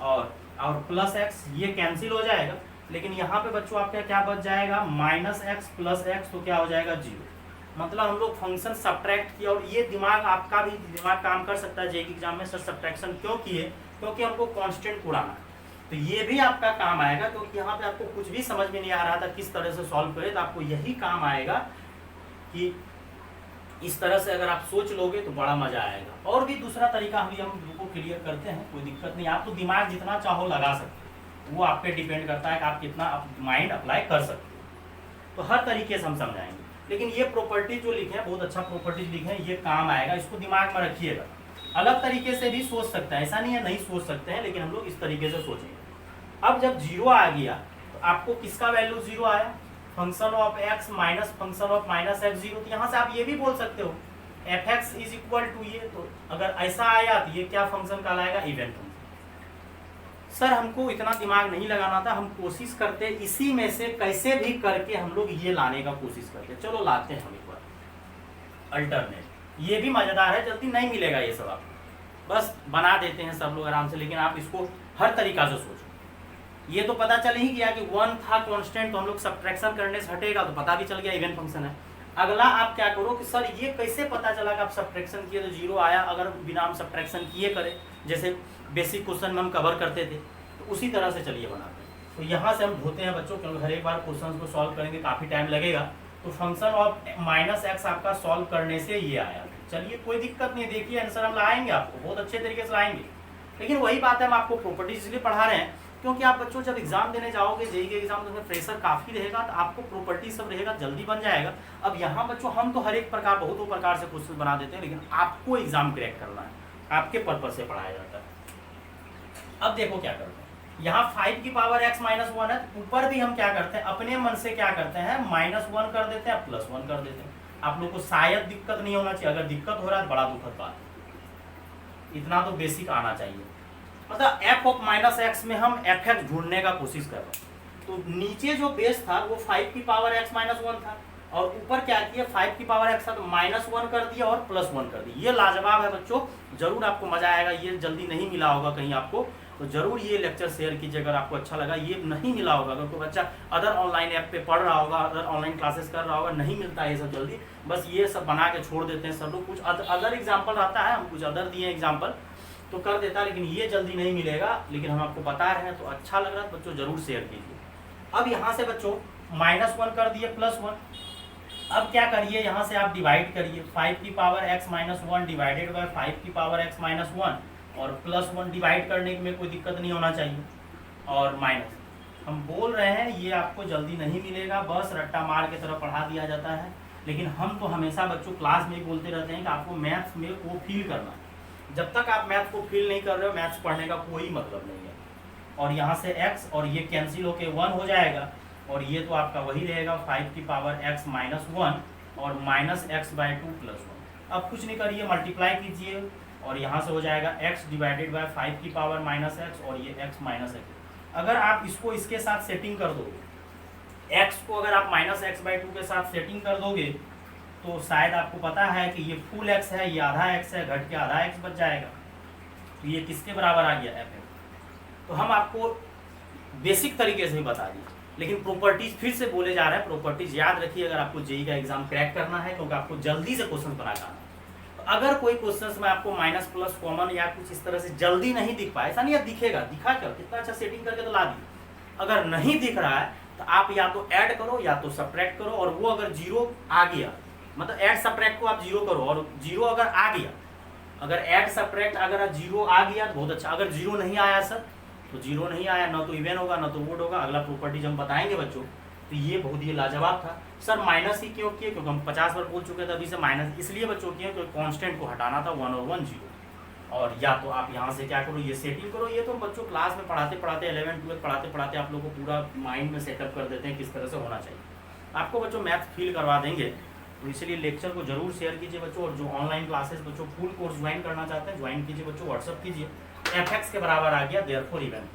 और प्लस x ये कैंसिल हो जाएगा। लेकिन यहाँ पे बच्चों आपका क्या बच जाएगा, माइनस एक्स प्लस एक्स, तो क्या हो जाएगा 0। मतलब हम लोग फंक्शन सब्ट्रैक्ट किया, और ये दिमाग आपका भी दिमाग काम कर सकता है जे एग्जाम में, सर सब्ट्रैक्शन क्यों किए, क्योंकि हमको कांस्टेंट उड़ाना है। तो ये भी आपका काम आएगा, क्योंकि यहाँ पे आपको कुछ भी समझ में नहीं आ रहा था किस तरह से सॉल्व करें, तो आपको यही काम आएगा कि इस तरह से अगर आप सोच लोगे तो बड़ा मजा आएगा। और भी दूसरा तरीका हम लोगों को क्लियर करते हैं, कोई दिक्कत नहीं, आप तो दिमाग जितना चाहो लगा सकते, वो आप पे डिपेंड करता है कि आप कितना माइंड अप्लाई कर सकते हो। तो हर तरीके से हम समझाएंगे, लेकिन ये प्रॉपर्टी जो लिखे हैं, बहुत अच्छा प्रॉपर्टीज लिखे हैं, ये काम आएगा, इसको दिमाग में रखिएगा। अलग तरीके से भी सोच सकते हैं, ऐसा नहीं है नहीं सोच सकते हैं, लेकिन हम लोग इस तरीके से सोचेंगे। अब जब 0 आ गया तो आपको किसका वैल्यू 0 आया, function of x minus function of minus x 0। तो यहाँ से आप ये भी बोल सकते हो fx इज इक्वल टू ये, तो अगर ऐसा आया तो ये क्या फंक्शन कहलाएगा, इवन फंक्शन। सर हमको इतना दिमाग नहीं लगाना था, हम कोशिश करते इसी में से कैसे भी करके हम लोग ये लाने का कोशिश करते। चलो लाते हैं हम एक बार अल्टरनेट, ये भी मजेदार है, जल्दी नहीं मिलेगा ये सब, आप बस बना देते हैं सब लोग आराम से, लेकिन आप इसको हर तरीका से सोचो। ये तो पता चल ही गया कि 1 था कांस्टेंट, तो हम लोग सब्ट्रैक्शन करने से हटेगा, तो पता भी चल गया इवन फंक्शन है। अगला आप क्या करो कि सर ये कैसे पता चला कि आप सब्ट्रैक्शन किए तो 0 आया, अगर बिना हम सब्ट्रैक्शन किए करें, जैसे बेसिक क्वेश्चन में हम कवर करते थे, तो उसी तरह से चलिए बनाते हैं। तो यहाँ से हम धोते हैं बच्चों, क्योंकि हर एक बार क्वेश्चन को सॉल्व करेंगे काफ़ी टाइम लगेगा। तो फंक्शन ऑफ माइनस एक्स आपका सॉल्व करने से ये आया। चलिए कोई दिक्कत नहीं, देखिए आंसर हम लाएंगे, आपको बहुत अच्छे तरीके से लाएंगे। लेकिन वही बात है, हम आपको प्रॉपर्टीज इसलिए पढ़ा रहे हैं क्योंकि आप बच्चों जब एग्जाम देने जाओगे, जेईई के एग्जाम में प्रेशर काफ़ी रहेगा, तो आपको प्रॉपर्टी सब रहेगा, जल्दी बन जाएगा। अब यहाँ बच्चों हम तो हर एक प्रकार बहुतों प्रकार से क्वेश्चन बना देते हैं, लेकिन आपको एग्जाम क्रैक करना है, आपके पर्पज से पढ़ाया जाता है। अब देखो क्या करते हैं, यहाँ 5 की पावर x माइनस 1 है, ऊपर भी हम क्या करते हैं, अपने मन से क्या करते हैं, -1 कर देते हैं, +1 कर देते हैं। आप लोग को शायद दिक्कत नहीं होना चाहिए, अगर दिक्कत हो रहा है तो बड़ा दुखद बात है। इतना तो बेसिक आना चाहिए। मतलब एफ ऑफ माइनस एक्स में हम एफ एक्स ढूंढने का कोशिश कर रहे हैं। तो नीचे जो बेस था वो 5 की पावर एक्स माइनस 1 था, और ऊपर क्या किया 5 की पावर एक्स था तो -1 कर दिया और +1 कर दिया। ये लाजवाब है बच्चों, जरूर आपको मजा आएगा, ये जल्दी नहीं मिला होगा कहीं आपको, तो जरूर ये लेक्चर शेयर कीजिए अगर आपको अच्छा लगा। ये नहीं मिला होगा, अगर कोई बच्चा अदर ऑनलाइन ऐप पे पढ़ रहा होगा, अदर ऑनलाइन क्लासेस कर रहा होगा, नहीं मिलता है ये सब जल्दी, बस ये सब बना के छोड़ देते हैं सर लोग। कुछ अदर एग्जाम्पल रहता है, हम कुछ अदर दिए एग्जाम्पल तो कर देता है, लेकिन ये जल्दी नहीं मिलेगा। लेकिन हम आपको बता रहे हैं तो अच्छा लग रहा है बच्चों, जरूर शेयर कीजिए। अब यहाँ से बच्चों -1 कर दिए +1, अब क्या करिए यहाँ से आप डिवाइड करिए 5 की power x minus 1 divided by 5 की पावर x माइनस 1, और +1 डिवाइड करने में कोई दिक्कत नहीं होना चाहिए, और माइनस। हम बोल रहे हैं ये आपको जल्दी नहीं मिलेगा, बस रट्टा मार के तरह पढ़ा दिया जाता है। लेकिन हम तो हमेशा बच्चों क्लास में ही बोलते रहते हैं कि आपको मैथ्स में वो फील करना है। जब तक आप मैथ्स को फील नहीं कर रहे हो, मैथ्स पढ़ने का कोई मतलब नहीं है। और यहाँ से x और ये कैंसिल होके 1 हो जाएगा, और ये तो आपका वही रहेगा 5 की पावर x माइनस 1 और -x/2 +1। अब कुछ नहीं करिए, मल्टीप्लाई कीजिए, और यहाँ से हो जाएगा x डिवाइडेड बाय 5 की पावर -x और ये x माइनस x। अगर आप इसको इसके साथ सेटिंग कर दोगे, x को अगर आप -x/2 के साथ सेटिंग कर दोगे तो शायद आपको पता है कि ये फुल x है, ये आधा x है, घट के आधा x बच जाएगा। तो ये किसके बराबर आ गया f। तो हम आपको बेसिक तरीके से ही बता दिए, लेकिन प्रॉपर्टीज फिर से बोले जा रहे हैं। प्रॉपर्टीज याद रखिए अगर आपको जेईई का एग्जाम क्रैक करना है, क्योंकि आपको जल्दी से क्वेश्चन बना करना है। तो अगर कोई क्वेश्चन में आपको माइनस प्लस कॉमन या कुछ इस तरह से जल्दी नहीं दिख पाए, ऐसा नहीं है दिखेगा, दिखा कर कितना अच्छा सेटिंग करके तो ला दिए। अगर नहीं दिख रहा है तो आप या तो ऐड करो या तो सब्ट्रैक्ट करो, और वो अगर 0 आ गया, मतलब ऐड सब्ट्रैक्ट को आप 0 करो, और 0 अगर आ गया, अगर ऐड सब्ट्रैक्ट अगर 0 आ गया तो बहुत अच्छा। अगर 0 नहीं आया सर, तो 0 नहीं आया, ना तो इवन होगा ना तो ओड होगा। अगला प्रॉपर्टीज हम बताएंगे बच्चों। तो ये बहुत ही लाजवाब था। सर माइनस ही क्यों किए, क्योंकि हम 50 बार बोल चुके थे, अभी से माइनस इसलिए बच्चों किए क्योंकि कांस्टेंट को हटाना था 1 और 1 0। और या तो आप यहाँ से क्या करो, ये सेटिंग करो। ये तो बच्चों क्लास में पढ़ाते पढ़ाते 11 12 पढ़ाते पढ़ाते आप लोगों को पूरा माइंड में सेटअप कर देते हैं किस तरह से होना चाहिए। आपको बच्चों मैथ फील करवा देंगे, तो इसलिए लेक्चर को जरूर शेयर कीजिए बच्चों। और जो ऑनलाइन क्लासेस बच्चों फुल कोर्स ज्वाइन करना चाहते हैं, ज्वाइन कीजिए बच्चों, व्हाट्सअप कीजिए। fx के बराबर आ गया देयरफॉर इवन।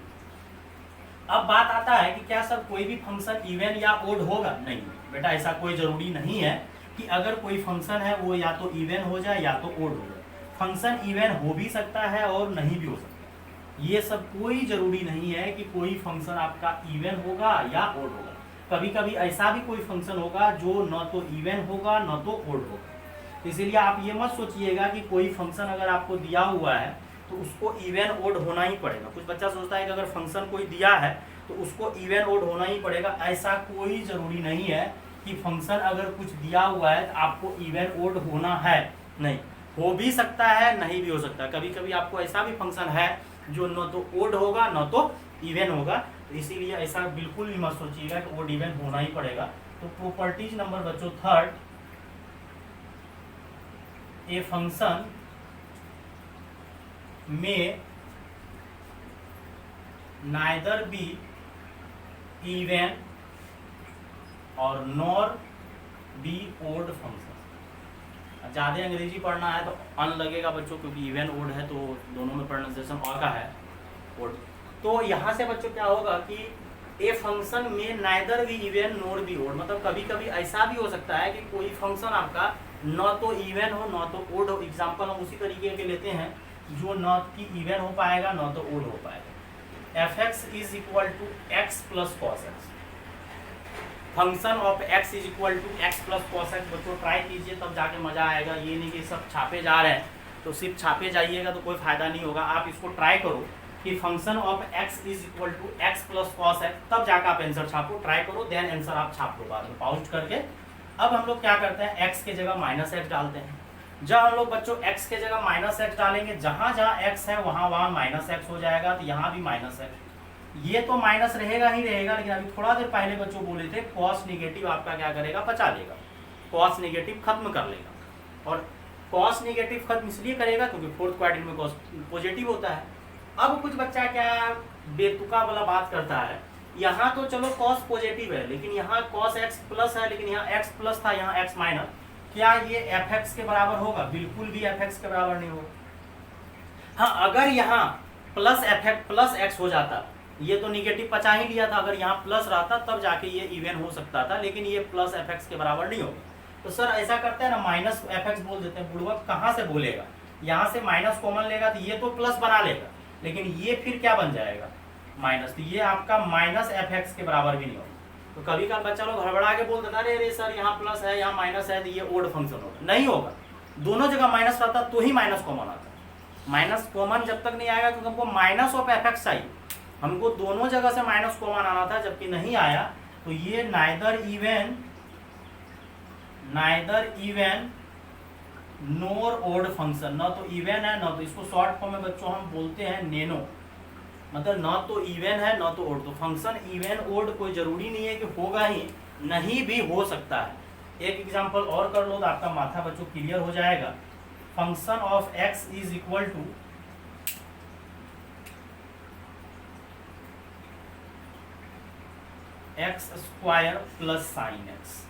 अब बात आता है कि क्या सर कोई भी फंक्शन इवन या ओड होगा? नहीं बेटा, ऐसा कोई जरूरी नहीं है कि अगर कोई फंक्शन है वो या तो इवन हो जाए या तो ओड हो जाए। फंक्शन इवन हो भी सकता है और नहीं भी हो सकता। ये सब कोई जरूरी नहीं है कि कोई फंक्शन आपका इवन होगा या ओड होगा। कभी कभी ऐसा भी कोई फंक्शन होगा जो न तो इवन होगा न तो ओड होगा। इसीलिए आप ये मत सोचिएगा कि कोई फंक्शन अगर आपको दिया हुआ है तो उसको इवन ओड होना ही पड़ेगा। कुछ बच्चा सोचता है कि अगर फंक्शन कोई दिया है तो उसको इवन ओड होना ही पड़ेगा। ऐसा कोई जरूरी नहीं है कि फंक्शन अगर कुछ दिया हुआ है तो आपको इवन ओड होना है। नहीं, हो भी सकता है, नहीं भी हो सकता। कभी कभी आपको ऐसा भी फंक्शन है जो न तो ओड होगा न तो इवन होगा। तो इसीलिए ऐसा बिल्कुल भी मत सोचिएगा कि ओड इवन होना ही पड़ेगा। तो प्रॉपर्टीज नंबर बच्चों 3, ए फंक्शन में नाइदर बी इवन और नॉर बी ओड फंक्शन। ज़्यादा अंग्रेजी पढ़ना है तो अन लगेगा बच्चों, क्योंकि इवन ओड है तो दोनों में प्रोनाउंसिएशन और का है ओड। तो यहाँ से बच्चों क्या होगा कि ए फंक्शन में neither be even nor be odd, मतलब कभी कभी ऐसा भी हो सकता है कि कोई फंक्शन आपका न तो इवन हो न तो ओड हो। एग्जाम्पल हम उसी तरीके के लेते हैं जो न कि इवन हो पाएगा न तो ओड हो पाएगा। fx is equal to x plus cos x. Function of x is equal to x plus cos x. बच्चों ट्राई कीजिए तब जाके मजा आएगा। ये नहीं कि सब छापे जा रहे हैं तो सिर्फ छापे जाइएगा तो कोई फायदा नहीं होगा। आप इसको ट्राई करो कि function of x is equal to x plus cos x, तब जाकर आप आंसर छापो। ट्राई करो, देन आंसर आप छाप लो बाद में पाउज करके। अब हम लोग क्या करते हैं, x के जगह माइनस एक्स डालते हैं। जब हम लोग बच्चों x के जगह माइनस एक्स डालेंगे, जहां जहां x है वहां वहां माइनस एक्स हो जाएगा। तो यहाँ भी माइनस एक्स, ये तो माइनस रहेगा ही रहेगा। लेकिन अभी थोड़ा देर पहले बच्चों बोले थे कॉस निगेटिव आपका क्या करेगा, बचा लेगा, कॉस निगेटिव खत्म कर लेगा। और कॉस निगेटिव खत्म इसलिए करेगा क्योंकि फोर्थ क्वाड्रेंट में कॉस पॉजिटिव होता है। अब कुछ बच्चा क्या बेतुका वाला बात करता है, यहाँ तो चलो कॉस पॉजिटिव है लेकिन यहाँ कॉस एक्स प्लस है, लेकिन यहाँ एक्स प्लस था यहाँ एक्स माइनस, क्या ये एफ एक्स के बराबर होगा? बिल्कुल भी एफ एक्स के बराबर नहीं होगा। हाँ, अगर यहाँ plus F x plus x हो जाता, ये तो निगेटिव बचा ही लिया था, अगर यहाँ प्लस रहता तब जाके ये इवन हो सकता था, लेकिन ये प्लस एफ एक्स के बराबर नहीं होगा। तो सर ऐसा करते हैं ना, माइनस एफ एक्स बोल देते हैं। बुढ़वा कहाँ से बोलेगा? यहाँ से माइनस कॉमन लेगा तो ये तो प्लस बना लेगा, लेकिन ये फिर क्या बन जाएगा? माइनस। तो ये आपका माइनस एफ एक्स के बराबर भी नहीं होगा। तो कभी कभी बच्चा लोग हड़बड़ा के बोल देता है अरे सर यहाँ प्लस है यहाँ माइनस है तो ये ओड फंक्शन होगा। नहीं होगा, दोनों जगह माइनस रहता तो ही माइनस कॉमन आता। माइनस कॉमन जब तक नहीं आएगा, क्योंकि हमको माइनस ऑफ एफ एक्स चाहिए, हमको दोनों जगह से माइनस कॉमन आना था, जबकि नहीं आया। तो ये neither even nor odd function, ना तो इवन है ना तो, इसको शॉर्ट फॉर्म में बच्चों हम बोलते हैं नेनो, मतलब ना तो इवन है ना तो ओड। तो फंक्शन इवन ओड कोई जरूरी नहीं है कि होगा ही, नहीं भी हो सकता है। एक एग्जांपल और कर लो तो आपका माथा बच्चों क्लियर हो जाएगा। Function of x is equal to x square plus sine x.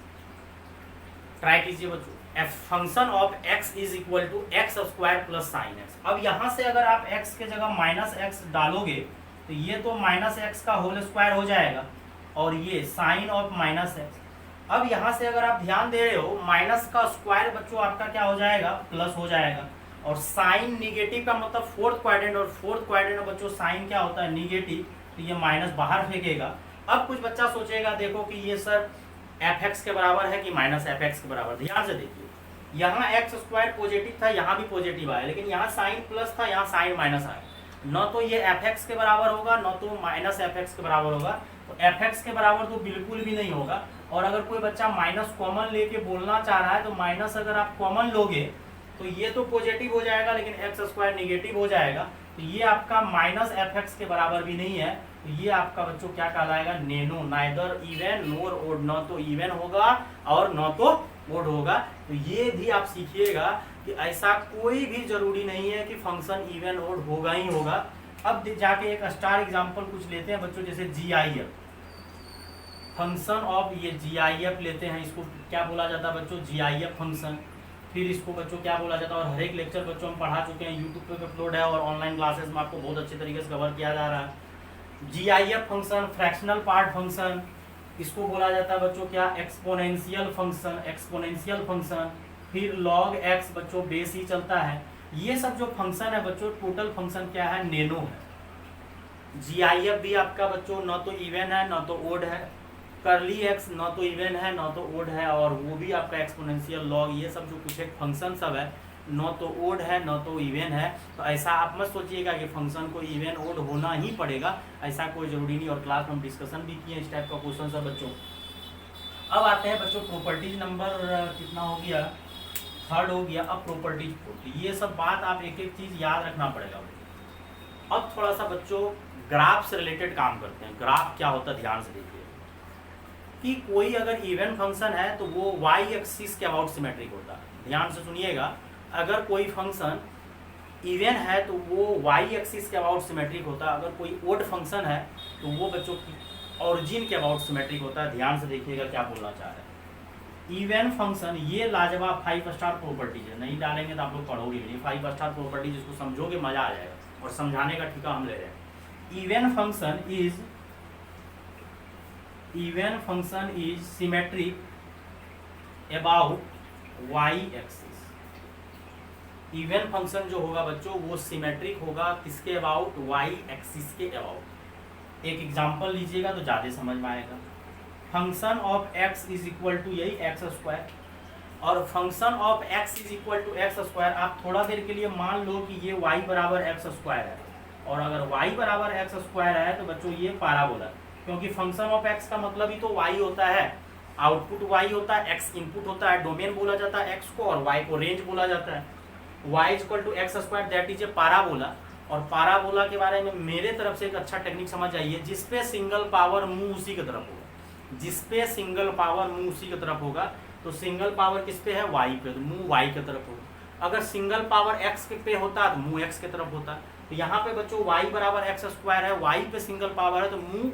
Try कीजिए बच्चों, function of x is equal to x square plus sine x. अब यहां से अगर आप एक्स के जगह माइनस एक्स डालोगे तो ये तो माइनस एक्स का होल स्क्वायर हो जाएगा, और ये साइन ऑफ माइनस एक्स। अब यहां से अगर आप ध्यान दे रहे हो, माइनस का स्क्वायर बच्चों आपका क्या हो जाएगा? प्लस हो जाएगा। और साइन निगेटिव का मतलब फोर्थ क्वाड्रेंट, और फोर्थ क्वाड्रेंट में बच्चों साइन क्या होता है? निगेटिव, तो ये माइनस बाहर फेंकेगा। अब कुछ बच्चा सोचेगा देखो कि ये सर एफ एक्स के बराबर है कि माइनस एफ एक्स के बराबर। ध्यान से देखिए, यहाँ एक्स स्क्वायर पॉजिटिव था, यहाँ भी पॉजिटिव आया, लेकिन यहाँ साइन प्लस था, यहाँ साइन माइनस आया। न तो ये एफ एक्स के बराबर होगा, न तो माइनस एफ एक्स के बराबर होगा। तो एफ एक्स के बराबर तो बिल्कुल भी नहीं होगा। और अगर कोई बच्चा माइनस कॉमन लेके बोलना चाह रहा है, तो माइनस अगर आप कॉमन लोगे तो ये तो पॉजिटिव हो जाएगा, लेकिन एक्स स्क्वायर निगेटिव हो जाएगा। तो ये आपका माइनस एफ एक्स के बराबर भी नहीं है। तो ये आपका बच्चों क्या कहलाएगा? नेनो, नाइदर इवन नोर ओड, न तो इवन होगा और न तो ओड होगा। तो ये भी आप सीखिएगा कि ऐसा कोई भी जरूरी नहीं है कि फंक्शन इवन ओड होगा ही होगा। अब जाके एक स्टार एग्जांपल कुछ लेते हैं बच्चों, जैसे जीआईएफ फंक्शन ऑफ, ये जीआईएफ लेते हैं, इसको क्या बोला जाता है बच्चों? GIF function. फिर इसको बच्चों क्या बोला जाता है? और हर एक लेक्चर बच्चों हम पढ़ा चुके हैं, यूट्यूब पे अपलोड है और ऑनलाइन क्लासेस में आपको बहुत अच्छे तरीके से कवर किया जा रहा है। GIF function, fractional part function, इसको बोला जाता है बच्चों क्या? Exponential function, exponential function. फिर लॉग एक्स बच्चों बेस ही चलता है। ये सब जो फंक्शन है बच्चों, टोटल फंक्शन क्या है? नेनो है। जीआईएफ भी आपका बच्चों न तो इवन है न तो ओड है। करली एक्स न तो इवन है न तो ओड है, और वो भी आपका एक्सपोनेंशियल लॉग, ये सब जो कुछ एक फंक्शन सब है न तो ओड है न तो इवन है। तो ऐसा आप मत सोचिएगा कि फंक्शन को इवन ओड होना ही पड़ेगा, ऐसा कोई जरूरी नहीं। और क्लास में हम डिस्कशन भी किए इस टाइप का क्वेश्चन सब बच्चों। अब आते हैं बच्चों प्रॉपर्टीज नंबर कितना हो गया? थर्ड हो गया। अब प्रॉपर्टीज फोर्थ। ये सब बात आप एक एक चीज याद रखना पड़ेगा। अब थोड़ा सा बच्चों ग्राफ से रिलेटेड काम करते हैं। ग्राफ क्या होता है ध्यान से देखिए कि कोई अगर इवन फंक्शन है तो वो वाई एक्सिस के अबाउट सिमेट्रिक होता है। ध्यान से सुनिएगा, अगर कोई फंक्शन इवन है तो वो वाई एक्सिस के अबाउट सिमेट्रिक होता है। अगर कोई ओड फंक्शन है तो वो बच्चों की ऑरिजिन के अबाउट सिमेट्रिक होता है। ध्यान से देखिएगा क्या बोलना चाह रहे हैं। इवन फंक्शन, ये लाजवाब 5 स्टार प्रॉपर्टीज है, नहीं डालेंगे तो आप लोग पढ़ोगे नहीं। 5 स्टार प्रॉपर्टीज, जिसको समझोगे मजा आ जाएगा, और समझाने का ठिका हम ले रहे हैं। Even function is symmetric about y axis. Even function जो होगा बच्चों वो सिमेट्रिक होगा किसके अबाउट? वाई एक्सिस के अबाउट। एक एग्जांपल लीजिएगा तो ज़्यादा समझ में आएगा। Function of x is equal to यही एक्स स्क्वायर, और function of x is equal to x square. आप थोड़ा देर के लिए मान लो कि ये वाई बराबर एक्स स्क्वायर है, और अगर वाई बराबर एक्स स्क्वायर है तो बच्चों ये पाराबोला, क्योंकि फंक्शन ऑफ एक्स का मतलब ही तो वाई होता है, आउटपुट वाई होता है, एक्स इनपुट होता है, डोमेन बोला जाता है एक्स को, और वाई को रेंज बोला जाता है। Y is equal to x square, that is a parabola. और पाराबोला के बारे में मेरे तरफ से एक अच्छा टेक्निक समझ आइए, जिसपे सिंगल पावर मुंह उसी की तरफ होगा, जिसपे सिंगल पावर मुंह उसी की तरफ होगा। तो सिंगल पावर किस पे है? वाई पे, तो मुंह वाई की तरफ होगा। अगर सिंगल पावर एक्स पे होता है तो मुंह एक्स की तरफ होता है। तो यहाँ पे बच्चों वाई बराबर एक्स स्क्वायर है, वाई पे सिंगल पावर है तो मुंह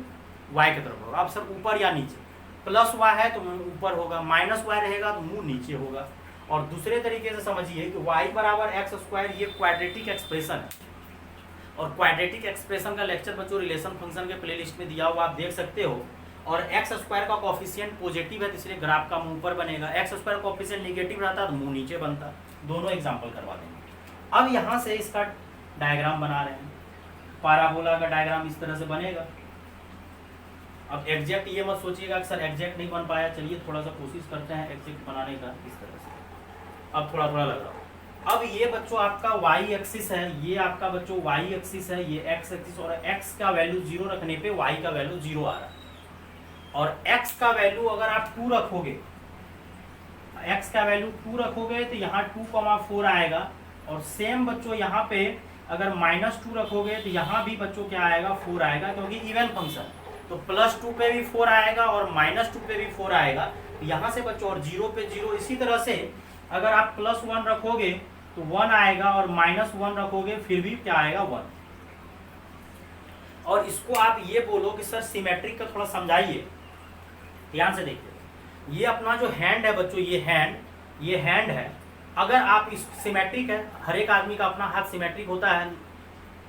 वाई की तरफ होगा। अब सर ऊपर या नीचे? प्लस वाई है तो मुंह ऊपर होगा, माइनस वाई रहेगा तो मुंह नीचे होगा। और दूसरे तरीके से समझिए कि y बराबर एक्स स्क्वायर ये क्वाड्रेटिक एक्सप्रेशन है, और क्वाड्रेटिक एक्सप्रेशन का लेक्चर बच्चों रिलेशन फंक्शन के प्लेलिस्ट में दिया हुआ, आप देख सकते हो। और एक्स स्क्वायर का कोफिशिएंट पॉजिटिव है तो इसलिए ग्राफ का मुंह ऊपर बनेगा, एक्स स्क्वायर कोफिशिएंट नेगेटिव रहता तो मुंह नीचे बनता। दोनों एग्जांपल करवा देंगे। अब यहाँ से इसका डायग्राम बना रहे हैं, पैराबोला का डायग्राम इस तरह से बनेगा। अब एग्जैक्ट ये मत सोचिएगा कि सर एग्जैक्ट नहीं बन पाया, चलिए थोड़ा सा कोशिश करते हैं एग्जैक्ट बनाने का इस तरह से। अब थोड़ा थोड़ा लग रहा हो। अब ये बच्चों आपका y एक्सिस है, ये आपका बच्चों y एक्सिस है, ये x एक्सिस, और x का वैल्यू 0 रखने पे y का वैल्यू 0 आ रहा है। और x का वैल्यू अगर आप 2 रखोगे, x का वैल्यू 2 रखोगे तो यहाँ 2,4 आएगा। और सेम बच्चों यहाँ पे अगर -2 रखोगे तो यहाँ भी बच्चों क्या आएगा, 4 आएगा, क्योंकि इवन फंक्शन तो +2 पे भी 4 आएगा और -2 पे भी 4 आएगा। तो यहाँ से बच्चों और 0 पे 0, इसी तरह से अगर आप +1 रखोगे तो 1 आएगा और -1 रखोगे फिर भी क्या आएगा, 1। और इसको आप ये बोलो कि सर सिमेट्रिक का थोड़ा समझाइए, ध्यान से देखिए। ये अपना जो हैंड है बच्चों, ये हैंड है। अगर आप इस सिमेट्रिक है, हर एक आदमी का अपना हाथ सिमेट्रिक होता है।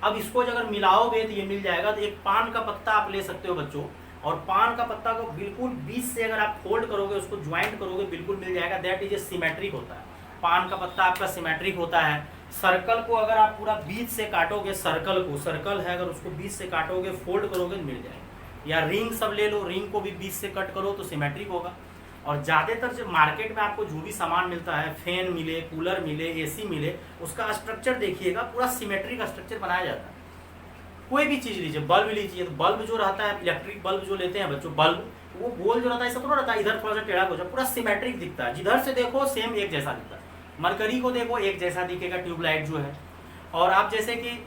अब इसको अगर मिलाओगे तो ये मिल जाएगा। तो एक पान का पत्ता आप ले सकते हो बच्चों, और पान का पत्ता को बिल्कुल बीच से अगर आप फोल्ड करोगे, उसको ज्वाइंट करोगे, बिल्कुल मिल जाएगा। दैट इज ए सिमेट्रिक होता है। पान का पत्ता आपका सिमेट्रिक होता है। सर्कल को अगर आप पूरा बीच से काटोगे, सर्कल है अगर उसको बीच से काटोगे, फोल्ड करोगे तो मिल जाएगा। या रिंग सब ले लो, रिंग को भी बीच से कट करो तो सिमेट्रिक होगा। और ज़्यादातर जो मार्केट में आपको जो भी सामान मिलता है, फैन मिले, कूलर मिले, एसी मिले, उसका स्ट्रक्चर देखिएगा पूरा सिमेट्रिक स्ट्रक्चर बनाया जाता है। कोई भी चीज़ लीजिए, बल्ब लीजिए, तो बल्ब जो रहता है, इलेक्ट्रिक बल्ब जो लेते हैं बच्चों, बल्ब वो गोल जो रहता है, ऐसा थोड़ा रहता है इधर थोड़ा सा टेढ़ा हो जाए, पूरा सिमेट्रिक दिखता है। जिधर से देखो सेम एक जैसा दिखता है। मरकरी को देखो एक जैसा दिखेगा, ट्यूबलाइट जो है। और आप जैसे कि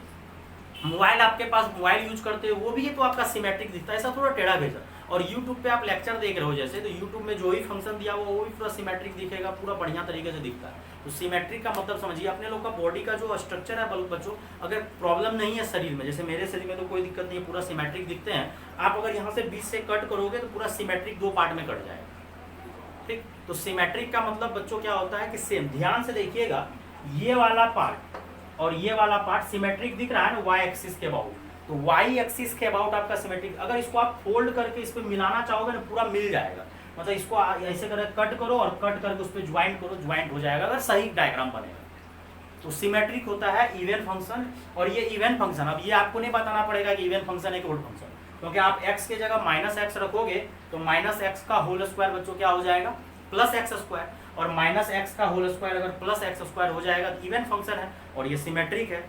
मोबाइल, आपके पास मोबाइल यूज करते हो, वो भी ये तो आपका सिमेट्रिक दिखता है, ऐसा थोड़ा टेढ़ा भेजा। और यूट्यूब पे आप लेक्चर देख रहे हो जैसे, तो यूट्यूब में जो ही फंक्शन दिया हुआ वो भी पूरा सिमेट्रिक दिखेगा, पूरा बढ़िया तरीके से दिखता है। तो सिमेट्रिक का मतलब समझिए, अपने लोग का बॉडी का जो स्ट्रक्चर है बच्चों, अगर प्रॉब्लम नहीं है शरीर में, जैसे मेरे शरीर में तो कोई दिक्कत नहीं है, पूरा सिमेट्रिक दिखते हैं। आप अगर यहाँ से बीच से कट करोगे तो पूरा सिमेट्रिक 2 पार्ट में कट जाएगा। ठीक, तो सिमेट्रिक का मतलब बच्चों क्या होता है कि सेम, ध्यान से देखिएगा, ये वाला पार्ट और ये वाला पार्ट सिमेट्रिक दिख रहा है ना y एक्सिस के अबाउट, तो y एक्सिस के अबाउट आपका सिमेट्रिक। अगर इसको आप फोल्ड करके इस पे मिलाना चाहोगे ना, पूरा मिल जाएगा। मतलब इसको ऐसे करके कट करो और कट करके उस पे ज्वाइंट करो, ज्वाइंट हो जाएगा, अगर सही डायग्राम बनेगा। तो सिमेट्रिक होता है इवन फंक्शन। और ये इवन फंक्शन, अब ये आपको नहीं बताना पड़ेगा कि इवन फंक्शन है कि ओड फंक्शन, क्योंकि आप x के जगह -x रखोगे तो -x का होल स्क्वायर बच्चों क्या हो जाएगा, +x²। और -x का होल स्क्वायर अगर +x² हो जाएगा तो इवन फंक्शन है और ये सिमेट्रिक है।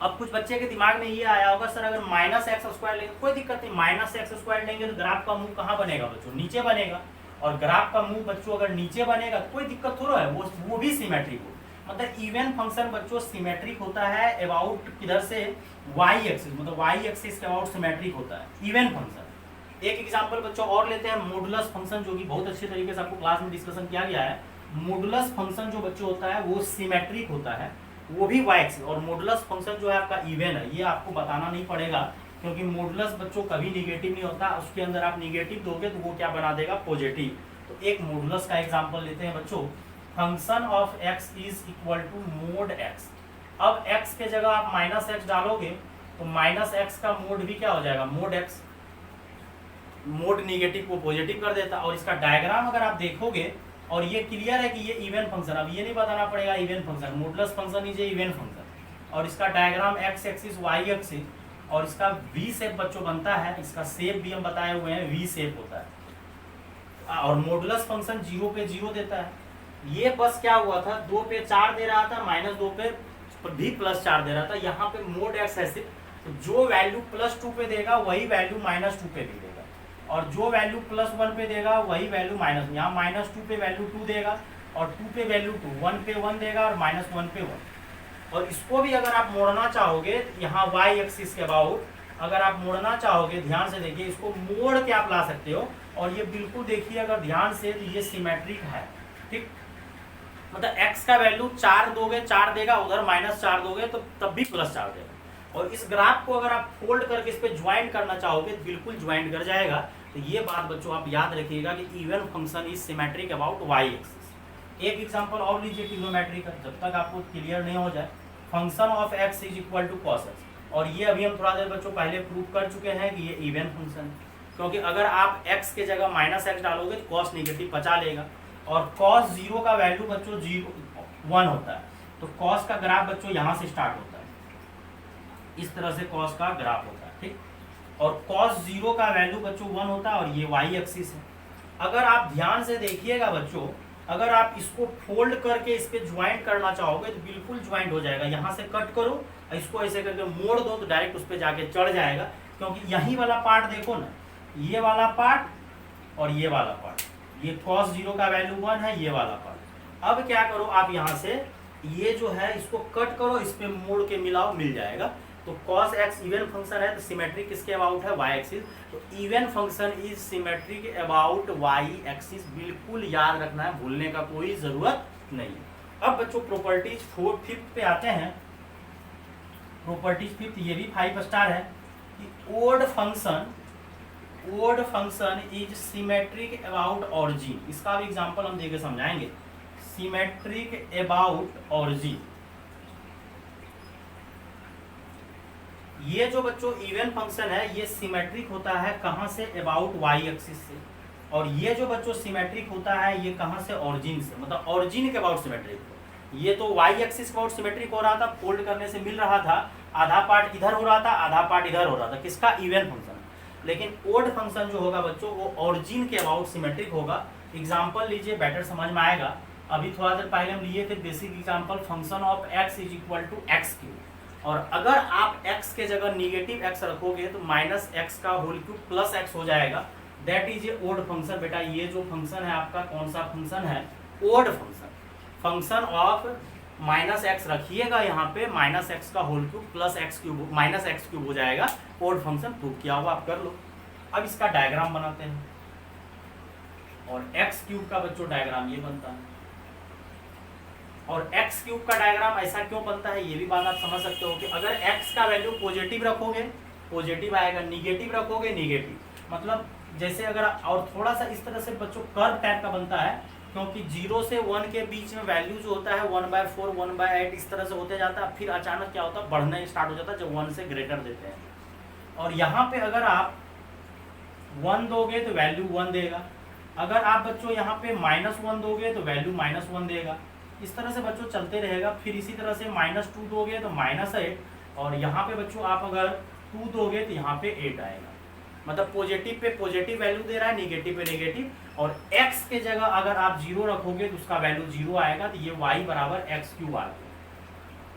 अब कुछ बच्चे के दिमाग में ये आया होगा, सर अगर -x² लेंगे कोई दिक्कत नहीं, -x² लेंगे तो ग्राफ का मुंह कहाँ बनेगा बच्चों, नीचे बनेगा। और ग्राफ का मुंह बच्चों अगर नीचे बनेगा तो कोई दिक्कत थोड़ा है, वो भी सिमेट्रिक हो। मतलब इवन फंक्शन बच्चों सिमेट्रिक होता है अबाउट किधर से, y एक्सिस, मतलब y एक्सिस के अबाउट सिमेट्रिक होता है इवन फंक्शन। एक एग्जांपल बच्चों और लेते हैं, मॉडुलस फंक्शन, जो कि बहुत अच्छे तरीके से आपको क्लास में डिस्कशन किया गया है। मॉडुलस फंक्शन जो बच्चों होता है वो सिमेट्रिक होता है, वो भी y एक्सिस। और मॉडुलस फंक्शन जो है आपका इवन है, ये आपको बताना नहीं पड़ेगा, क्योंकि मॉडुलस बच्चों कभी निगेटिव नहीं होता। उसके अंदर आप निगेटिव दोगे तो वो क्या बना देगा, पॉजिटिव। तो एक मॉडुलस का एग्जाम्पल लेते हैं बच्चों, function of x is equal to mod x। अब x के जगह आप -x डालोगे तो -x का मोड भी क्या हो जाएगा, मोड x। मोड निगेटिव को पॉजिटिव कर देता। और इसका डायग्राम अगर आप देखोगे, और ये क्लियर है कि ये इवन फंक्शन, अब ये नहीं बताना पड़ेगा even function, modulus function is a even function. और इसका diagram x axis y axis, और इसका v शेप बच्चों बनता है, इसका शेप भी हम बताए हुए हैं, v शेप होता है। और मॉडुलस फंक्शन 0 पे 0 देता है। ये बस क्या हुआ था, 2 पे 4 दे रहा था, -2 पे भी +4 दे रहा था। यहाँ पे मोड x है सिर्फ, तो जो वैल्यू +2 पे देगा वही वैल्यू -2 पे भी देगा, और जो वैल्यू +1 पे देगा वही वैल्यू -, यहाँ -2 पे वैल्यू 2 देगा, और 2 पे वैल्यू 2, 1 पे 1 देगा, और -1 पे 1। और इसको भी अगर आप मोड़ना चाहोगे, यहाँ y एक्सिस के अबाउट अगर आप मोड़ना चाहोगे, ध्यान से देखिए, इसको मोड़ के आप ला सकते हो। और ये बिल्कुल देखिए अगर ध्यान से, तो ये सिमेट्रिक है। ठीक, मतलब x का वैल्यू 4 दोगे 4 देगा, उधर -4 दोगे तो तब भी +4 देगा। और इस ग्राफ को अगर आप फोल्ड करके इस पे ज्वाइंट करना चाहोगे तो बिल्कुल ज्वाइंट कर जाएगा। तो ये बात बच्चों आप याद रखिएगा कि even function is symmetric about y axis. एक एग्जांपल और लीजिए ट्रिग्नोमेट्री का, जब तक आपको क्लियर नहीं हो जाए। Function of x is equal to cos x, और ये अभी हम थोड़ा देर बच्चों पहले प्रूव कर चुके हैं कि ये इवन फंक्शन है, क्योंकि अगर आप x के जगह माइनस एक्स डालोगे तो कॉस निगेटिव बचा लेगा, और कॉस जीरो का वैल्यू बच्चों 1 होता है, तो कॉस का ग्राफ बच्चों यहाँ से स्टार्ट होता है, इस तरह से कॉस का ग्राफ होता है, ठीक। और कॉस जीरो का वैल्यू बच्चों 1 होता है, और ये वाई एक्सिस है। अगर आप ध्यान से देखिएगा बच्चों, अगर आप इसको फोल्ड करके इस पे ज्वाइंट करना चाहोगे तो बिल्कुल ज्वाइंट हो जाएगा। यहाँ से कट करो, इसको ऐसे करके मोड़ दो तो डायरेक्ट उस पे जाके चढ़ जाएगा, क्योंकि यही वाला पार्ट देखो ना, ये वाला पार्ट और ये वाला पार्ट, ये कॉस जीरो का वैल्यू 1 है, ये वाला पार्ट। अब क्या करो आप यहाँ से ये जो है इसको कट करो, इस पे मोड़ के मिलाओ, मिल जाएगा। तो cos x इवन फंक्शन है तो सिमेट्रिक किसके अबाउट है, y एक्सिस। तो even function is symmetric about y axis, बिल्कुल याद रखना है, भूलने का कोई जरूरत नहीं है। अब बच्चों प्रॉपर्टीज 5th पे आते हैं। प्रॉपर्टीज 5th, ये भी 5 स्टार है कि odd function is symmetric about origin. इसका भी एग्जांपल हम देके समझाएंगे। सिमेट्रिक अबाउट ऑरिजिन, ये जो बच्चों इवन फंक्शन है ये सिमेट्रिक होता है कहाँ से, अबाउट वाई एक्सिस से, और ये जो बच्चों सिमेट्रिक होता है ये कहाँ से, ऑरिजिन से, मतलब ऑरिजिन के अबाउट सिमेट्रिक। ये तो वाई एक्सिस के अबाउट सिमेट्रिक हो रहा था, फोल्ड करने से मिल रहा था, आधा पार्ट इधर हो रहा था, आधा पार्ट इधर हो रहा था, किसका, इवन फंक्शन। लेकिन ओड फंक्शन जो होगा बच्चों वो ऑरिजिन के अबाउट सिमेट्रिक होगा। एग्जाम्पल लीजिए, बेटर समझ में आएगा। अभी थोड़ा देर पहले हम लिए थे basic example, function of x is equal to x cube, और अगर आप x के जगह निगेटिव x रखोगे तो माइनस एक्स का होल क्यूब प्लस x हो जाएगा। That is a odd function. बेटा ये जो फंक्शन है आपका कौन सा फंक्शन है, odd function. Function of minus x रखिएगा यहाँ पे, माइनस एक्स का whole cube plus x cube minus x cube हो जाएगा, ओड फंक्शन प्रूव किया हुआ, आप कर लो। अब इसका डायग्राम बनाते हैं, और एक्स क्यूब का बच्चों डायग्राम ये बनता है। और x क्यूब का डायग्राम ऐसा क्यों बनता है ये भी बात आप समझ सकते हो कि अगर x का वैल्यू पॉजिटिव रखोगे पॉजिटिव आएगा, निगेटिव रखोगे निगेटिव। मतलब जैसे अगर, और थोड़ा सा इस तरह से बच्चों कर्व टाइप का बनता है, क्योंकि 0 से 1 के बीच में वैल्यू जो होता है 1/4 1/8 इस तरह से होते जाता है, फिर अचानक क्या होता है, बढ़ना स्टार्ट हो जाता है जब 1 से ग्रेटर देते हैं। और यहाँ पे अगर आप 1 दोगे तो वैल्यू 1 देगा, अगर आप बच्चों यहाँ पे -1 दोगे तो वैल्यू -1 देगा। इस तरह से बच्चों चलते रहेगा। फिर इसी तरह से -2 दोगे तो -8, और यहाँ पे बच्चों आप अगर 2 दोगे तो यहाँ पे 8 आएगा। मतलब पॉजिटिव पे पॉजिटिव वैल्यू दे रहा है, निगेटिव पे नेगेटिव। और x के जगह अगर आप 0 रखोगे तो उसका वैल्यू 0 आएगा, तो ये y बराबर x³ आ गया।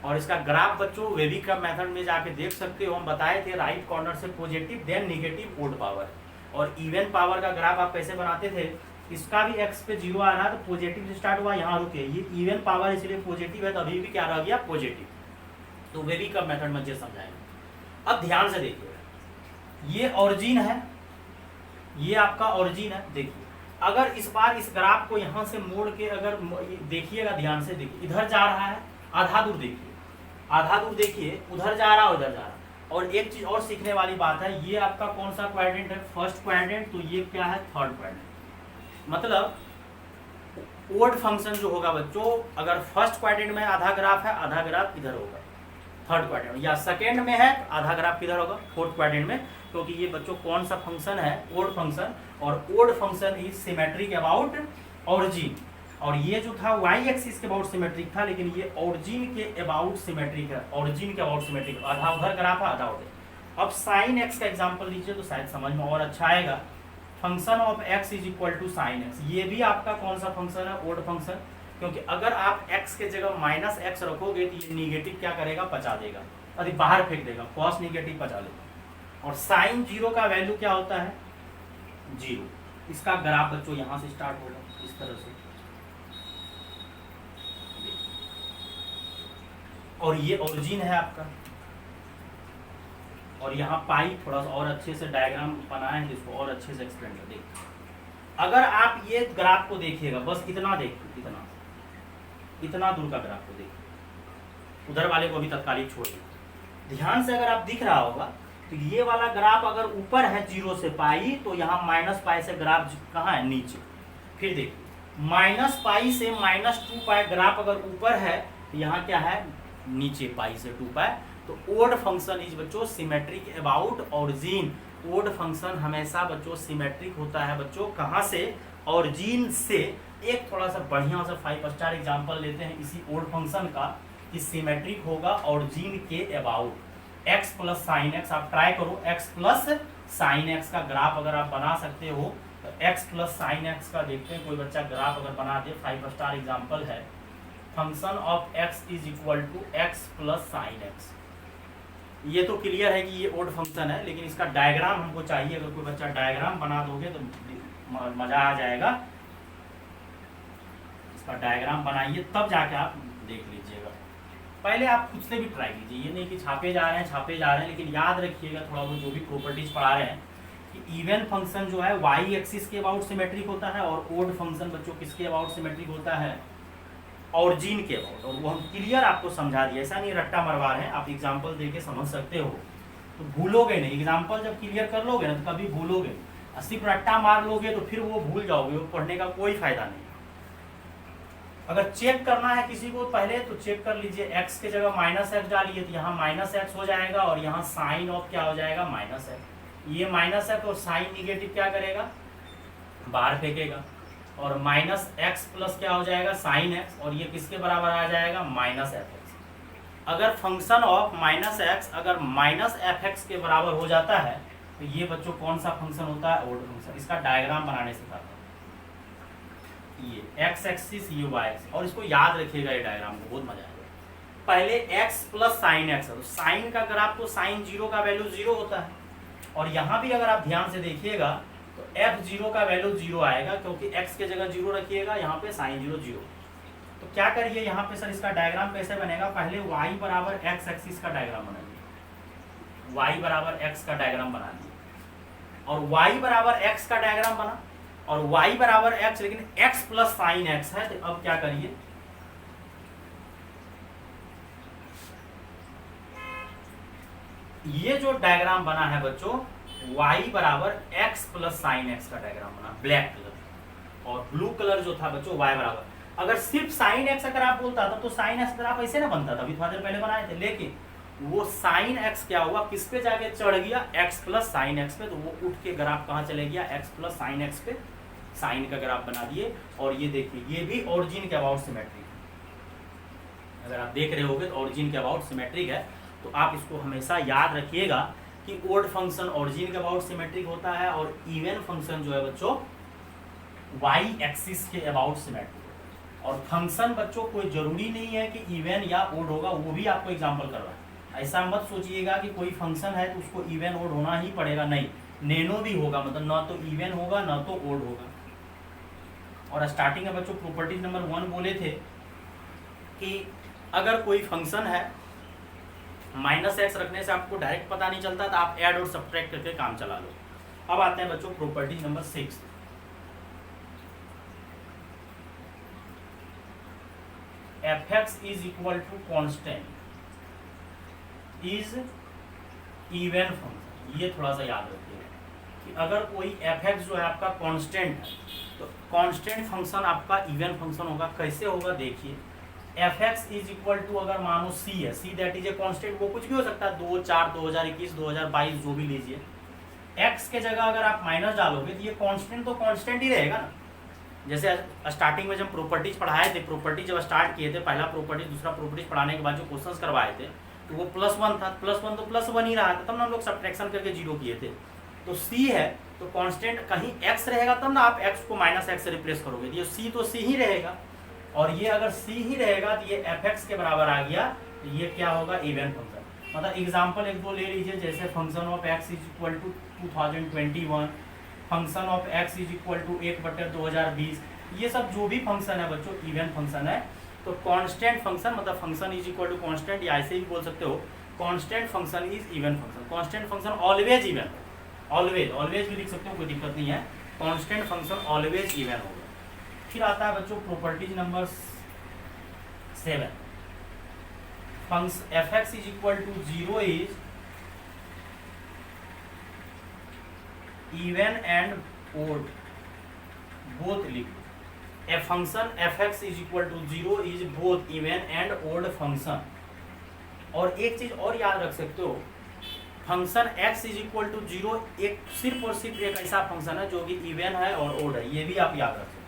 और इसका ग्राफ बच्चों वेवी क्रम मेथड में जाके देख सकते हो, हम बताए थे राइट कॉर्नर से positive then negative odd power, और इवन पावर का ग्राफ आप कैसे बनाते थे। इसका भी x पे 0 आ रहा है तो पॉजिटिव से स्टार्ट हुआ, यहाँ रुके, ये इवन पावर इसलिए पॉजिटिव है तो अभी भी क्या रह गया, पॉजिटिव। तो वेवी क्रम मेथड में समझाएंगे। अब ध्यान से देखिए, ये ऑरिजिन है, ये आपका ऑरिजिन है। देखिए अगर इस बार इस ग्राफ को यहाँ से मोड़ के अगर देखिएगा, ध्यान से देखिए, इधर जा रहा है, आधा दूर देखिए, आधा दूर देखिए, उधर जा रहा है, उधर जा रहा है। और एक चीज और सीखने वाली बात है, ये आपका कौन सा क्वाड्रेंट है, फर्स्ट क्वाड्रेंट, तो ये क्या है, थर्ड क्वाड्रेंट। मतलब ओड फंक्शन जो होगा बच्चों, अगर फर्स्ट क्वाड्रेंट में आधा ग्राफ है, आधा ग्राफ इधर होगा थर्ड क्वाड्रेंट में, या सेकेंड में है आधा ग्राफ किधर होगा, फोर्थ क्वाड्रेंट में। क्योंकि ये बच्चों कौन सा फंक्शन है, ओड फंक्शन, और odd function is symmetric about origin. और ये जो था वाई एक्सिस के अबाउट सिमेट्रिक था, लेकिन ये ऑरिजिन के अबाउट सिमेट्रिक है, ऑरिजिन के अबाउट सिमेट्रिक, आधा उधर ग्राफ है आधा उधर। अब साइन एक्स का एग्जाम्पल लीजिए तो शायद समझ में और अच्छा आएगा। Function of x is equal to sine x, ये भी आपका कौन सा फंक्शन है, ओड फंक्शन। क्योंकि अगर आप x के जगह -x रखोगे तो ये निगेटिव क्या करेगा, पचा देगा, अरे बाहर फेंक देगा, कॉस निगेटिव पचा लेगा। और साइन 0 का वैल्यू क्या होता है, 0। इसका ग्राफ बच्चों यहाँ से स्टार्ट होगा इस तरह से, और ये ओरिजिन है आपका। और यहाँ पाई थोड़ा सा और अच्छे से डायग्राम बनाए हैं जिसको और अच्छे से एक्सप्लेन कर देखिए। अगर आप ये ग्राफ को देखिएगा, बस इतना देखिए, इतना दूर का ग्राफ को देखिए, उधर वाले को भी तत्कालिक छोड़ दीजिए। ध्यान से अगर आप दिख रहा होगा तो ये वाला ग्राफ अगर ऊपर है 0 से पाई, तो यहाँ -पाई से ग्राफ कहाँ है, नीचे। फिर देखिए माइनस पाई से माइनस 2 पाई ग्राफ अगर ऊपर है तो यहाँ क्या है, नीचे पाई से 2 पाई। तो ओड फंक्शन इज बच्चों symmetric about origin. Odd function हमेशा बच्चों सिमेट्रिक होता है बच्चों, कहाँ से, ऑरिजिन से। एक थोड़ा सा बढ़िया सा 5 स्टार एग्जांपल लेते हैं इसी ओड फंक्शन का, कि सिमेट्रिक होगा ऑरिजिन के about. x plus sine x, आप ट्राई करो x प्लस साइन एक्स का ग्राफ अगर आप बना सकते हो तो x प्लस साइन एक्स का देखते हैं कोई बच्चा ग्राफ अगर बना दे। 5 स्टार एग्जांपल है, function of x is equal to x plus sine x. ये तो क्लियर है कि ये ओड फंक्शन है, लेकिन इसका डायग्राम हमको चाहिए। अगर कोई बच्चा डायग्राम बना दोगे तो मजा आ जाएगा। इसका डायग्राम बनाइए तब जाके आप देख लीजिएगा। पहले आप खुद से भी ट्राई कीजिए, ये नहीं कि छापे जा रहे हैं, लेकिन याद रखिएगा थोड़ा बहुत जो भी प्रॉपर्टीज पढ़ा रहे हैं कि इवन फंक्शन जो है वाई एक्सिस के अबाउट सिमेट्रिक होता है, और ओड फंक्शन बच्चों किसके अबाउट सिमेट्रिक होता है, ऑरिजिन के अबाउट। और वो हम क्लियर आपको समझा दिया, ऐसा नहीं रट्टा मरवा रहे हैं, आप एग्जाम्पल दे के समझ सकते हो तो भूलोगे नहीं। एग्जाम्पल जब क्लियर कर लोगे ना तो कभी भूलोगे, सिर्फ रट्टा मार लोगे तो फिर वो भूल जाओगे, वो पढ़ने का कोई फायदा नहीं। अगर चेक करना है किसी को पहले तो चेक कर लीजिए, x के जगह माइनस एक्स डालिए तो यहाँ माइनस एक्स हो जाएगा, और यहाँ साइन ऑफ क्या हो जाएगा, माइनस एक्स। ये माइनस एक्स और साइन निगेटिव क्या करेगा, बाहर फेंकेगा, और माइनस एक्स प्लस क्या हो जाएगा, साइन एक्स, और ये किसके बराबर आ जाएगा, माइनस एफ एक्स। अगर फंक्शन ऑफ माइनस एक्स अगर माइनस एफ एक्स के बराबर हो जाता है तो ये बच्चों कौन सा फंक्शन होता है, ओड फंक्शन। इसका डायग्राम बनाने सिखाता हूँ, ये एक्स एक्सिस ये वाई एक्सिस, और इसको याद रखिएगा ये डायग्राम को, बहुत मजा आएगा। पहले एक्स प्लस साइन एक्स है, तो साइन का ग्राफ तो साइन जीरो का वैल्यू 0 होता है, और यहाँ भी अगर आप ध्यान से देखिएगा तो एफ जीरो का वैल्यू 0 आएगा, क्योंकि एक्स के जगह 0 रखिएगा, यहाँ पे साइन 0 0। तो क्या करिए यहाँ पे सर, इसका डायग्राम कैसे बनेगा, पहले वाई बराबर एक्स एक्सिस का डायग्राम बनाइए, वाई बराबर एक्स का डायग्राम बना दिए, और वाई बराबर एक्स का डायग्राम बना, और y बराबर x, लेकिन x प्लस साइन एक्स है। तो अब क्या करिए, ये जो डायग्राम बना है बच्चों y बराबर x प्लस साइन एक्स का डायग्राम बना, ब्लैक कलर, और ब्लू कलर जो था बच्चों y बराबर। अगर सिर्फ साइन एक्स अगर आप बोलता था तो साइन एक्स ग्राफ ऐसे ना बनता था, अभी थोड़ा देर पहले बनाए थे, लेकिन वो साइन एक्स क्या हुआ, किस पे जाके चढ़ गया, x प्लस साइन एक्स पे, तो वो उठ के ग्राफ कहाँ चले गया, x प्लस साइन एक्स पे, साइन का ग्राफ बना दिए। और ये देखिए ये भी ऑरिजिन के अबाउट सिमेट्रिक है, अगर आप देख रहे होगे तो ऑरिजिन के अबाउट सिमेट्रिक है। तो आप इसको हमेशा याद रखिएगा कि ओड फंक्शन ऑरिजिन के अबाउट सिमेट्रिक होता है, और इवन फंक्शन जो है बच्चों वाई एक्सिस के अबाउट सिमेट्रिक होता है। और फंक्शन बच्चों कोई जरूरी नहीं है कि इवन या ओड होगा, वो भी आपको एग्जाम्पल कर रहा है। ऐसा मत सोचिएगा कि कोई फंक्शन है तो उसको इवन ओड होना ही पड़ेगा, नहीं, नैनो भी होगा, मतलब ना तो इवन होगा ना तो ओड होगा। और स्टार्टिंग में बच्चों प्रॉपर्टीज नंबर 1 बोले थे कि अगर कोई फंक्शन है माइनस एक्स रखने से आपको डायरेक्ट पता नहीं चलता, तो आप ऐड और सब्ट्रैक्ट करके काम चला लो। अब आते हैं बच्चों properties number 6, f x is equal to constant is even function. ये थोड़ा सा याद रखिएगा कि अगर कोई एफ एक्स जो है आपका कांस्टेंट है तो कांस्टेंट फंक्शन आपका इवन फंक्शन होगा। कैसे होगा देखिए, f x is equal to अगर मानो सी है, c that is a constant, वो कुछ भी हो सकता है, 2 4 2021 2022 जो भी लीजिए। एक्स के जगह अगर आप माइनस डालोगे तो ये कांस्टेंट तो कांस्टेंट ही रहेगा ना। जैसे स्टार्टिंग में जब प्रॉपर्टीज पढ़ाए थे, प्रॉपर्टी जब स्टार्ट किए थे, पहला प्रॉपर्टीज दूसरा प्रॉपर्टीज पढ़ाने के बाद जो क्वेश्चंस करवाए थे तो वो +1 था, +1 तो +1 ही रहा था, तब ना हम लोग सब्ट्रैक्शन करके 0 किए थे। तो सी है तो कांस्टेंट कहीं x रहेगा तब ना आप x को -x से रिप्लेस करोगे, ये c तो c ही रहेगा, और ये अगर c ही रहेगा तो ये fx के बराबर आ गया, तो ये क्या होगा, इवन फंक्शन। मतलब एग्जांपल 1-2 ले लीजिए, जैसे function of x is equal to 2021, function of x is equal to 1/2020, ये सब जो भी फंक्शन है बच्चों इवन फंक्शन है। तो कांस्टेंट फंक्शन मतलब function is equal to constant, या ऐसे भी बोल सकते हो constant function is even function. Constant function always even, always भी लिख सकते हो, कोई दिक्कत नहीं है, कांस्टेंट फंक्शन ऑलवेज इवन होगा। फिर आता है बच्चों properties number 7, function F x is equal to 0 is even and odd both लिख, a function F x is equal to 0 is both even and odd function. और एक चीज और याद रख सकते हो, function x is equal to 0 एक सिर्फ और सिर्फ एक ऐसा फंक्शन है जो कि इवन है और ओड है, ये भी आप याद रख सकते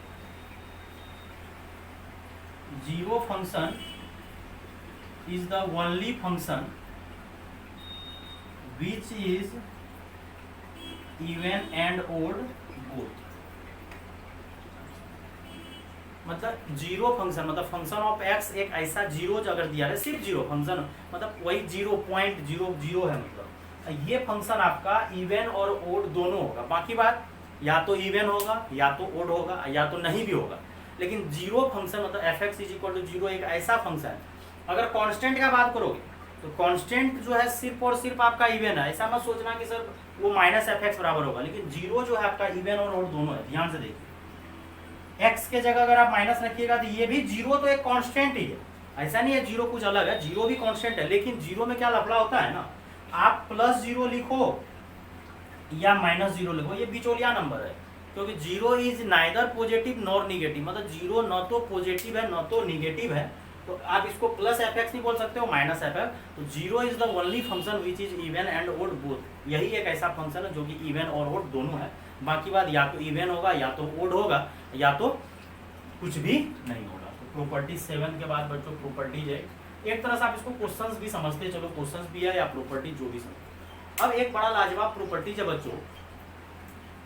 हो। 0 function is the only function which is even and odd both. मतलब 0 फंक्शन मतलब फंक्शन ऑफ x एक ऐसा 0 अगर दिया है, सिर्फ 0 फंक्शन मतलब वही 0.00 है, मतलब ये फंक्शन आपका इवन और ओड दोनों होगा। बाकी बात या तो इवन होगा या तो ओड होगा या तो नहीं भी होगा, लेकिन 0 फंक्शन मतलब f x is equal to 0 एक ऐसा फंक्शन है। अगर कांस्टेंट का बात करोगे तो कांस्टेंट जो है सिर्फ और सिर्फ आपका इवन है। ऐसा मत सोचना कि सर वो माइनस एफ एक्स बराबर होगा, लेकिन 0 जो है आपका इवन और ओड दोनों है। ध्यान से देखिए, x के जगह अगर आप माइनस रखिएगा तो ये भी 0 तो एक कांस्टेंट ही है, ऐसा नहीं है 0 कुछ अलग है, 0 भी कांस्टेंट है। लेकिन 0 में क्या लफड़ा होता है ना, आप +0 लिखो या -0 लिखो, ये बिचौलिया नंबर है, क्योंकि 0 is neither positive nor negative. मतलब 0 न तो पॉजिटिव है न तो निगेटिव है, तो आप इसको प्लस एफ एक्स नहीं बोल सकते हो, माइनस एफ एक्स। तो 0 is the only function which is even and odd both. यही एक ऐसा फंक्शन है जो कि इवन और ओड दोनों है। बाकी बात या तो इवन होगा या तो ओड होगा या तो कुछ भी नहीं होगा। तो प्रॉपर्टी 7 के बाद बच्चों प्रॉपर्टीज है, एक तरह से आप इसको क्वेश्चंस भी समझते, चलो क्वेश्चंस भी है या प्रॉपर्टी जो भी समझते। अब एक बड़ा लाजवाब प्रॉपर्टीज है बच्चों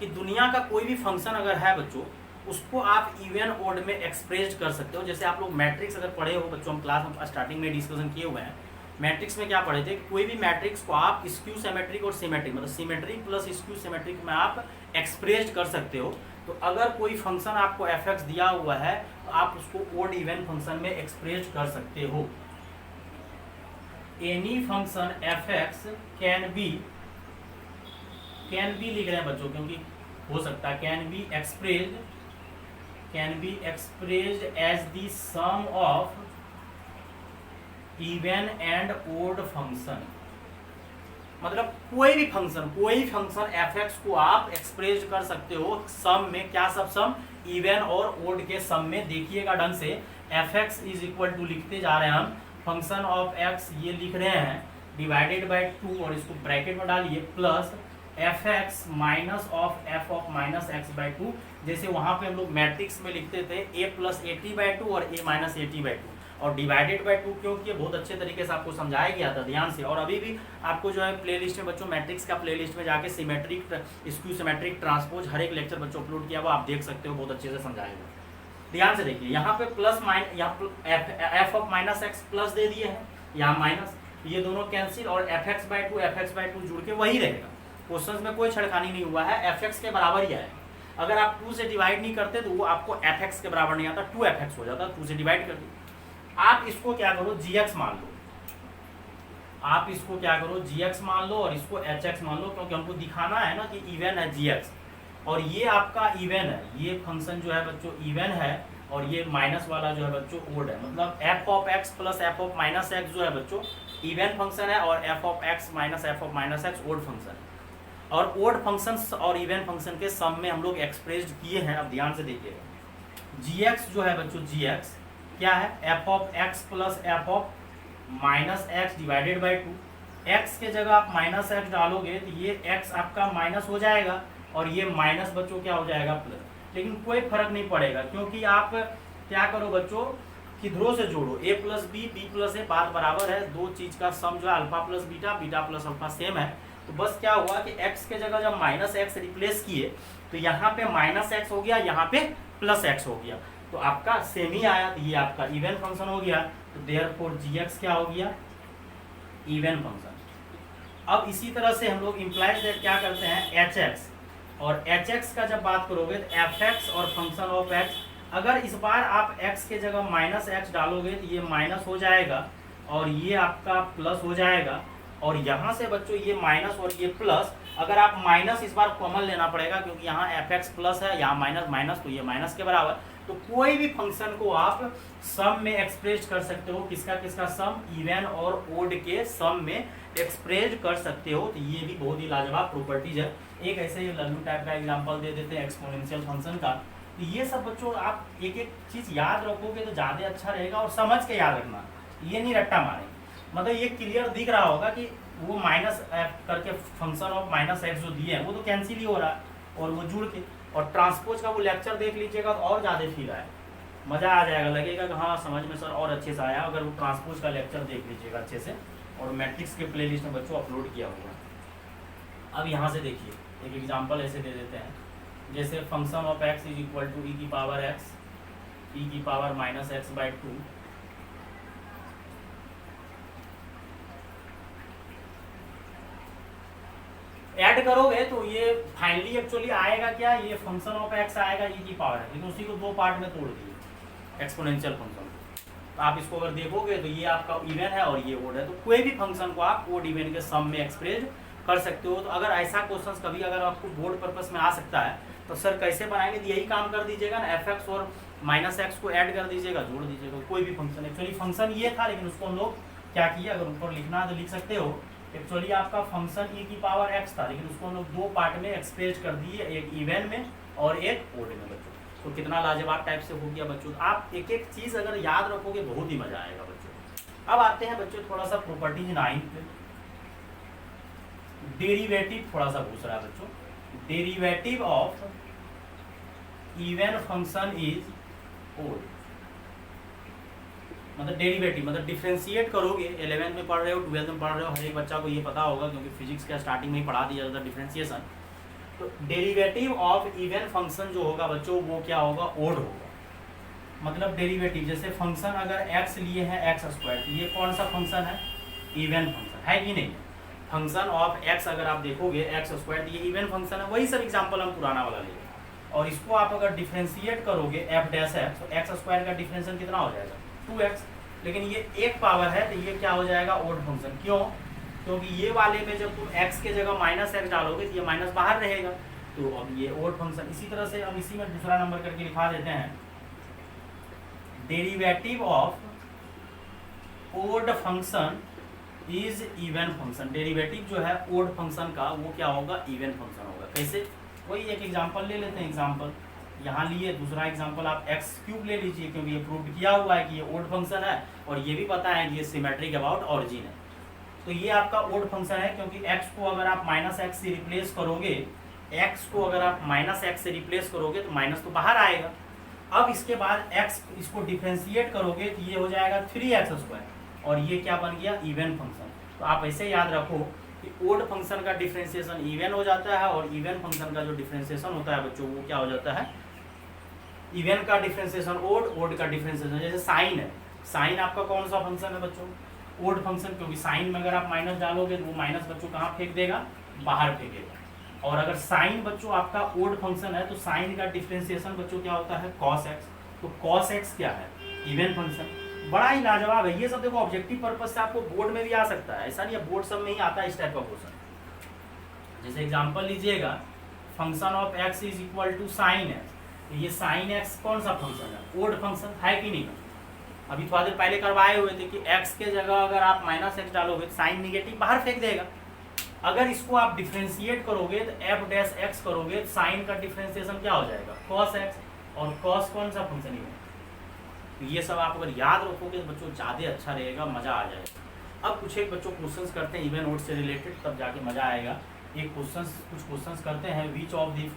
कि दुनिया का कोई भी फंक्शन अगर है बच्चों, उसको आप इवन ओड में एक्सप्रेस कर सकते हो। जैसे आप लोग मैट्रिक्स अगर पढ़े हो बच्चों, हम क्लास में स्टार्टिंग में डिस्कशन किए हुए हैं, मैट्रिक्स में क्या पढ़े थे, कोई भी मैट्रिक्स को आप स्क्यू सिमेट्रिक और सिमेट्रिक मतलब सिमेट्रिक प्लस स्क्यू सिमेट्रिक में आप एक्सप्रेस कर सकते हो। तो अगर कोई फंक्शन आपको एफ एक्स दिया हुआ है तो आप उसको ओड इवन फंक्शन में एक्सप्रेस कर सकते हो। Any function F x can be लिख रहे हैं बच्चों क्योंकि हो सकता है, can be expressed as the sum of even and odd function. मतलब कोई फंक्शन एफ एक्स को आप एक्सप्रेस कर सकते हो सम में। क्या सब सम, इवन और ओड के सम में। देखिएगा ढंग से, f x is equal to लिखते जा रहे हैं हम, फंक्शन ऑफ एक्स ये लिख रहे हैं डिवाइडेड बाय 2 और इसको ब्रैकेट में डालिए plus F x minus of F of minus X by 2। जैसे वहां पे हम लोग मैट्रिक्स में लिखते थे a प्लस (a/2) और a माइनस (a/2) और डिवाइडेड बाय 2 क्योंकि बहुत अच्छे तरीके से आपको समझाया गया था ध्यान से। और अभी भी आपको जो है प्लेलिस्ट में बच्चों, मैट्रिक्स का प्लेलिस्ट में जाके सिमेट्रिक स्क्यू सिमेट्रिक ट्रांसपोज हर एक लेक्चर बच्चों अपलोड किया हुआ, आप देख सकते हो, बहुत अच्छे से समझाया हुआ। ध्यान से देखिए, यहाँ पे plus F of minus X plus दे दिए हैं, यहाँ माइनस, ये दोनों कैंसिल और एफ एक्स बाई टू जुड़ के वही रहेगा। क्वेश्चंस में कोई छेड़खानी नहीं हुआ है, एफ एक्स के बराबर ही है। अगर आप 2 से डिवाइड नहीं करते तो वो आपको एफ एक्स के बराबर नहीं आता, 2f(x) हो जाता, 2 से डिवाइड कर दी। आप इसको क्या करो, gx मान लो, आप इसको क्या करो, gx मान लो और इसको hx मान लो, क्योंकि हमको दिखाना है ना कि इवन है gx और ये आपका इवन है, ये फंक्शन जो है बच्चों इवन है और ये माइनस वाला जो है बच्चों ओड है। मतलब f of x plus F of minus x जो है बच्चों इवन फंक्शन है और f of x minus f of minus x odd function है। और ओड फंक्शंस और इवन फंक्शन के सम में हम लोग एक्सप्रेस्ड किए हैं। अब ध्यान से देखिएगा, gx जो है बच्चों gx क्या है, F of x plus F of minus x divided by 2। X के जगह आप माइनस एक्स डालोगे तो ये एक्स आपका माइनस हो जाएगा और ये माइनस बच्चों क्या हो जाएगा प्लस। लेकिन कोई फर्क नहीं पड़ेगा क्योंकि आप क्या करो बच्चों, किधरों से जोड़ो, a प्लस बी प्लस ए, बात बराबर है। दो चीज का सम जो है alpha plus beta, beta plus alpha same है। तो बस क्या हुआ कि x के जगह जब माइनस एक्स रिप्लेस किए तो यहाँ पे माइनस एक्स हो गया, यहाँ पे प्लस एक्स हो गया, तो आपका सेम ही आया। तो ये आपका इवन फंक्शन हो गया, तो देयरफॉर gx क्या हो गया, इवन फंक्शन। अब इसी तरह से हम लोग इम्प्लाइज दैट क्या करते हैं, hx, और hx का जब बात करोगे तो fx और फंक्शन ऑफ x, अगर इस बार आप x के जगह माइनस एक्स डालोगे तो ये माइनस हो जाएगा और ये आपका प्लस हो जाएगा। और यहाँ से बच्चों ये माइनस और ये प्लस, अगर आप माइनस इस बार कॉमन लेना पड़ेगा क्योंकि यहाँ एफ एक्स प्लस है, यहाँ माइनस माइनस, तो ये माइनस के बराबर। तो कोई भी फंक्शन को आप सम में एक्सप्रेस कर सकते हो, किसका किसका सम, इवन और ओड के सम में एक्सप्रेस कर सकते हो। तो ये भी बहुत ही लाजवाब प्रॉपर्टीज है। एक ऐसे ही लल्लू टाइप का एग्जांपल दे देते हैं एक्सपोनेंशियल फंक्शन का। तो ये सब बच्चों आप एक एक चीज़ याद रखोगे तो ज़्यादा अच्छा रहेगा, और समझ के याद रखना, ये नहीं रट्टा मारेंगे। मतलब ये क्लियर दिख रहा होगा कि वो माइनस एफ करके फंक्शन ऑफ माइनस एक्स जो दिए हैं वो तो कैंसिल ही हो रहा है, और वो जुड़ के, और ट्रांसपोज का वो लेक्चर देख लीजिएगा तो और ज़्यादा फील आए, मज़ा आ जाएगा, लगेगा कि हाँ समझ में सर और अच्छे से आया, अगर वो ट्रांसपोज का लेक्चर देख लीजिएगा अच्छे से, और मैट्रिक्स के प्लेलिस्ट में बच्चों अपलोड किया होगा। अब यहाँ से देखिए एक एग्जांपल ऐसे दे देते हैं, जैसे function of x is equal to E की पावर एक्स ई की power minus X by 2, add करोगे तो ये फाइनली एक्चुअली आएगा क्या, ये फंक्शन ऑफ एक्स आएगा ई की पावर है, लेकिन उसी को दो पार्ट में तोड़ दिए एक्सपोनेंशियल फंक्शन को। तो आप इसको अगर देखोगे तो ये आपका इवन है और ये ओड है, तो कोई भी फंक्शन को आप ओड इवन के सम में एक्सप्रेस कर सकते हो। तो अगर ऐसा क्वेश्चन कभी अगर आपको बोर्ड पर्पस में आ सकता है तो सर कैसे बनाएंगे, तो यही काम कर दीजिएगा ना, एफ एक्स और माइनस एक्स को ऐड कर दीजिएगा, जोड़ दीजिएगा कोई भी फंक्शन। एक्चुअली फंक्शन ये था, लेकिन उसको हम लोग क्या किया, अगर ऊपर लिखना है तो लिख सकते हो, एक्चुअली आपका फंक्शन ई की पावर एक्स था, लेकिन उसको हम लोग दो पार्ट में एक्सप्रेस कर दिए, एक इवन में और एक ओड में बच्चों। तो कितना लाजवाब टाइप से हो गया बच्चों। आप एक एक चीज़ अगर याद रखोगे बहुत ही मजा आएगा बच्चों। अब आते हैं बच्चों थोड़ा सा प्रॉपर्टीज 9 पे, डेरिवेटिव थोड़ा सा पूछ रहा है बच्चों। Derivative of even function is odd, मतलब डेरिवेटिव मतलब डिफरेंशिएट करोगे, 11th में पढ़ रहे हो 12th में पढ़ रहे हो, हर एक बच्चा को ये पता होगा क्योंकि फिजिक्स का स्टार्टिंग में ही पढ़ा दिया जाता है डिफरेंशिएशन। तो डेरिवेटिव ऑफ इवन फंक्शन जो होगा बच्चों वो क्या होगा, ओड होगा। मतलब डेरिवेटिव जैसे फंक्शन अगर x लिए हैं एक्स स्क्वायर, ये कौन सा फंक्शन है, इवन फंक्शन है कि नहीं। फंक्शन ऑफ x अगर आप देखोगे एक्स स्क्वायर, ये इवन फंक्शन है, वही सब एग्जाम्पल हम पुराना वाला लेंगे। और इसको आप अगर डिफरेंशिएट करोगे एफ डैश एक्स, तो एक्स स्क्वायर का डिफरेंशियल कितना हो जाएगा 2x, लेकिन ये एक पावर है तो ये क्या हो जाएगा, ओड फंक्शन। क्यों, क्योंकि ये वाले में जब तुम x के जगह माइनस एक्स डालोगे तो ये माइनस बाहर रहेगा, तो अब ये ओड फंक्शन। इसी तरह से हम इसी में दूसरा नंबर करके लिखा देते हैं, derivative of odd function is even function. Derivative जो है ओड फंक्शन का वो क्या होगा, इवन फंक्शन होगा। कैसे, वही एक एग्जांपल ले लेते हैं। एग्जांपल यहाँ लिए, दूसरा एग्जांपल आप एक्स क्यूब ले लीजिए, क्योंकि ये प्रूव किया हुआ है कि ये ओड फंक्शन है, और ये भी पता है कि ये सिमेट्रिक अबाउट ऑरिजिन है। तो ये आपका ओड फंक्शन है, क्योंकि x को अगर आप माइनस एक्स से रिप्लेस करोगे, x को अगर आप माइनस एक्स से रिप्लेस करोगे तो माइनस तो बाहर आएगा। अब इसके बाद x इसको डिफरेंशिएट करोगे तो ये हो जाएगा 3x², और ये क्या बन गया, इवन फंक्शन। तो आप ऐसे याद रखो कि ओड फंक्शन का डिफरेंशिएशन इवन हो जाता है, और इवन फंक्शन का जो डिफरेंशिएशन होता है बच्चों वो क्या हो जाता है, इवन का डिफरेंशिएशन ओड, ओड का डिफरेंशिएशन। जैसे साइन है, साइन आपका कौन सा फंक्शन है बच्चों, ओड फंक्शन, क्योंकि साइन में अगर आप माइनस डालोगे तो वो माइनस बच्चों कहाँ फेंक देगा, बाहर फेंकेगा। और अगर साइन बच्चों आपका ओड फंक्शन है तो साइन का डिफरेंशिएशन बच्चों क्या होता है, कॉस एक्स। तो कॉस एक्स क्या है, इवन फंक्शन। बड़ा ही लाजवाब है ये सब। देखो ऑब्जेक्टिव पर्पज से आपको बोर्ड में भी आ सकता है, ऐसा नहीं है बोर्ड सब में ही आता है इस टाइप का क्वेश्चन। जैसे एग्जाम्पल लीजिएगा, function of x is equal to sine x, ये साइन एक्स कौन सा फंक्शन है, ओड फंक्शन है कि नहीं। अभी थोड़ा देर पहले करवाए हुए थे कि x के जगह अगर आप माइनस एक्स डालोगे तो साइन निगेटिव बाहर फेंक देगा। अगर इसको आप डिफरेंशिएट करोगे तो एफ डैश एक्स करोगे तो साइन का डिफरेंशिएशन क्या हो जाएगा, कॉस एक्स, और कॉस कौन सा फंक्शन है। तो ये सब आप अगर याद रखोगे तो बच्चों ज़्यादा अच्छा रहेगा, मज़ा आ जाएगा। अब कुछ एक बच्चों क्वेश्चंस करते हैं इवन ओड से रिलेटेड, तब जाके मज़ा आएगा। एक कुछ क्वेश्चंस करते हैं, which of the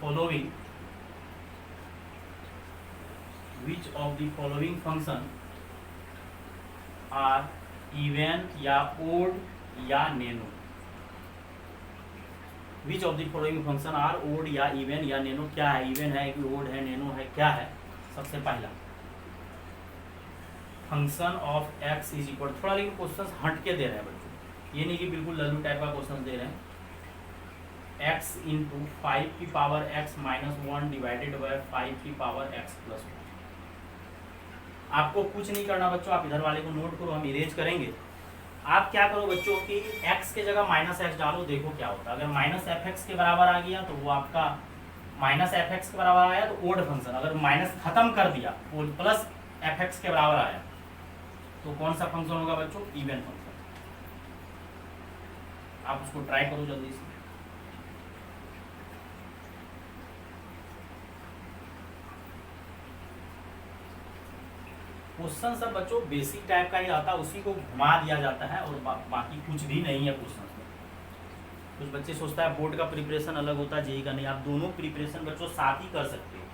following function are even या ओड या नैनो। Which of the following function are odd या इवन या नैनो, क्या है, इवन है कि ओड है, नैनो है, क्या है। सबसे पहला function of x is equal, थोड़ा लेकिन क्वेश्चन हट के दे रहे हैं बच्चों, ये नहीं कि बिल्कुल लल्लू टाइप का क्वेश्चन दे रहे हैं। एक्स इंटू 5 की power x minus 1 divided by 5 की पावर एक्स प्लस 1। आपको कुछ नहीं करना बच्चों, आप इधर वाले को नोट करो, हम इरेज करेंगे। आप क्या करो बच्चों कि x के जगह माइनस एक्स डालो, देखो क्या होता है। अगर माइनस एफ एक्स के बराबर आ गया तो वो आपका माइनस एफ एक्स के बराबर आया तो ओड फंक्शन। अगर माइनस खत्म कर दिया वो प्लस एफ एक्स के बराबर आया तो कौन सा फंक्शन होगा बच्चों, इवन फंक्शन। आप उसको ट्राई करो जल्दी से। क्वेश्चन सब बच्चों बेसिक टाइप का ही आता है, उसी को घुमा दिया जाता है और बाकी कुछ भी नहीं है क्वेश्चन में। कुछ बच्चे सोचता है बोर्ड का प्रिपरेशन अलग होता है, जेईई का नहीं। आप दोनों प्रिपरेशन बच्चों साथ ही कर सकते हो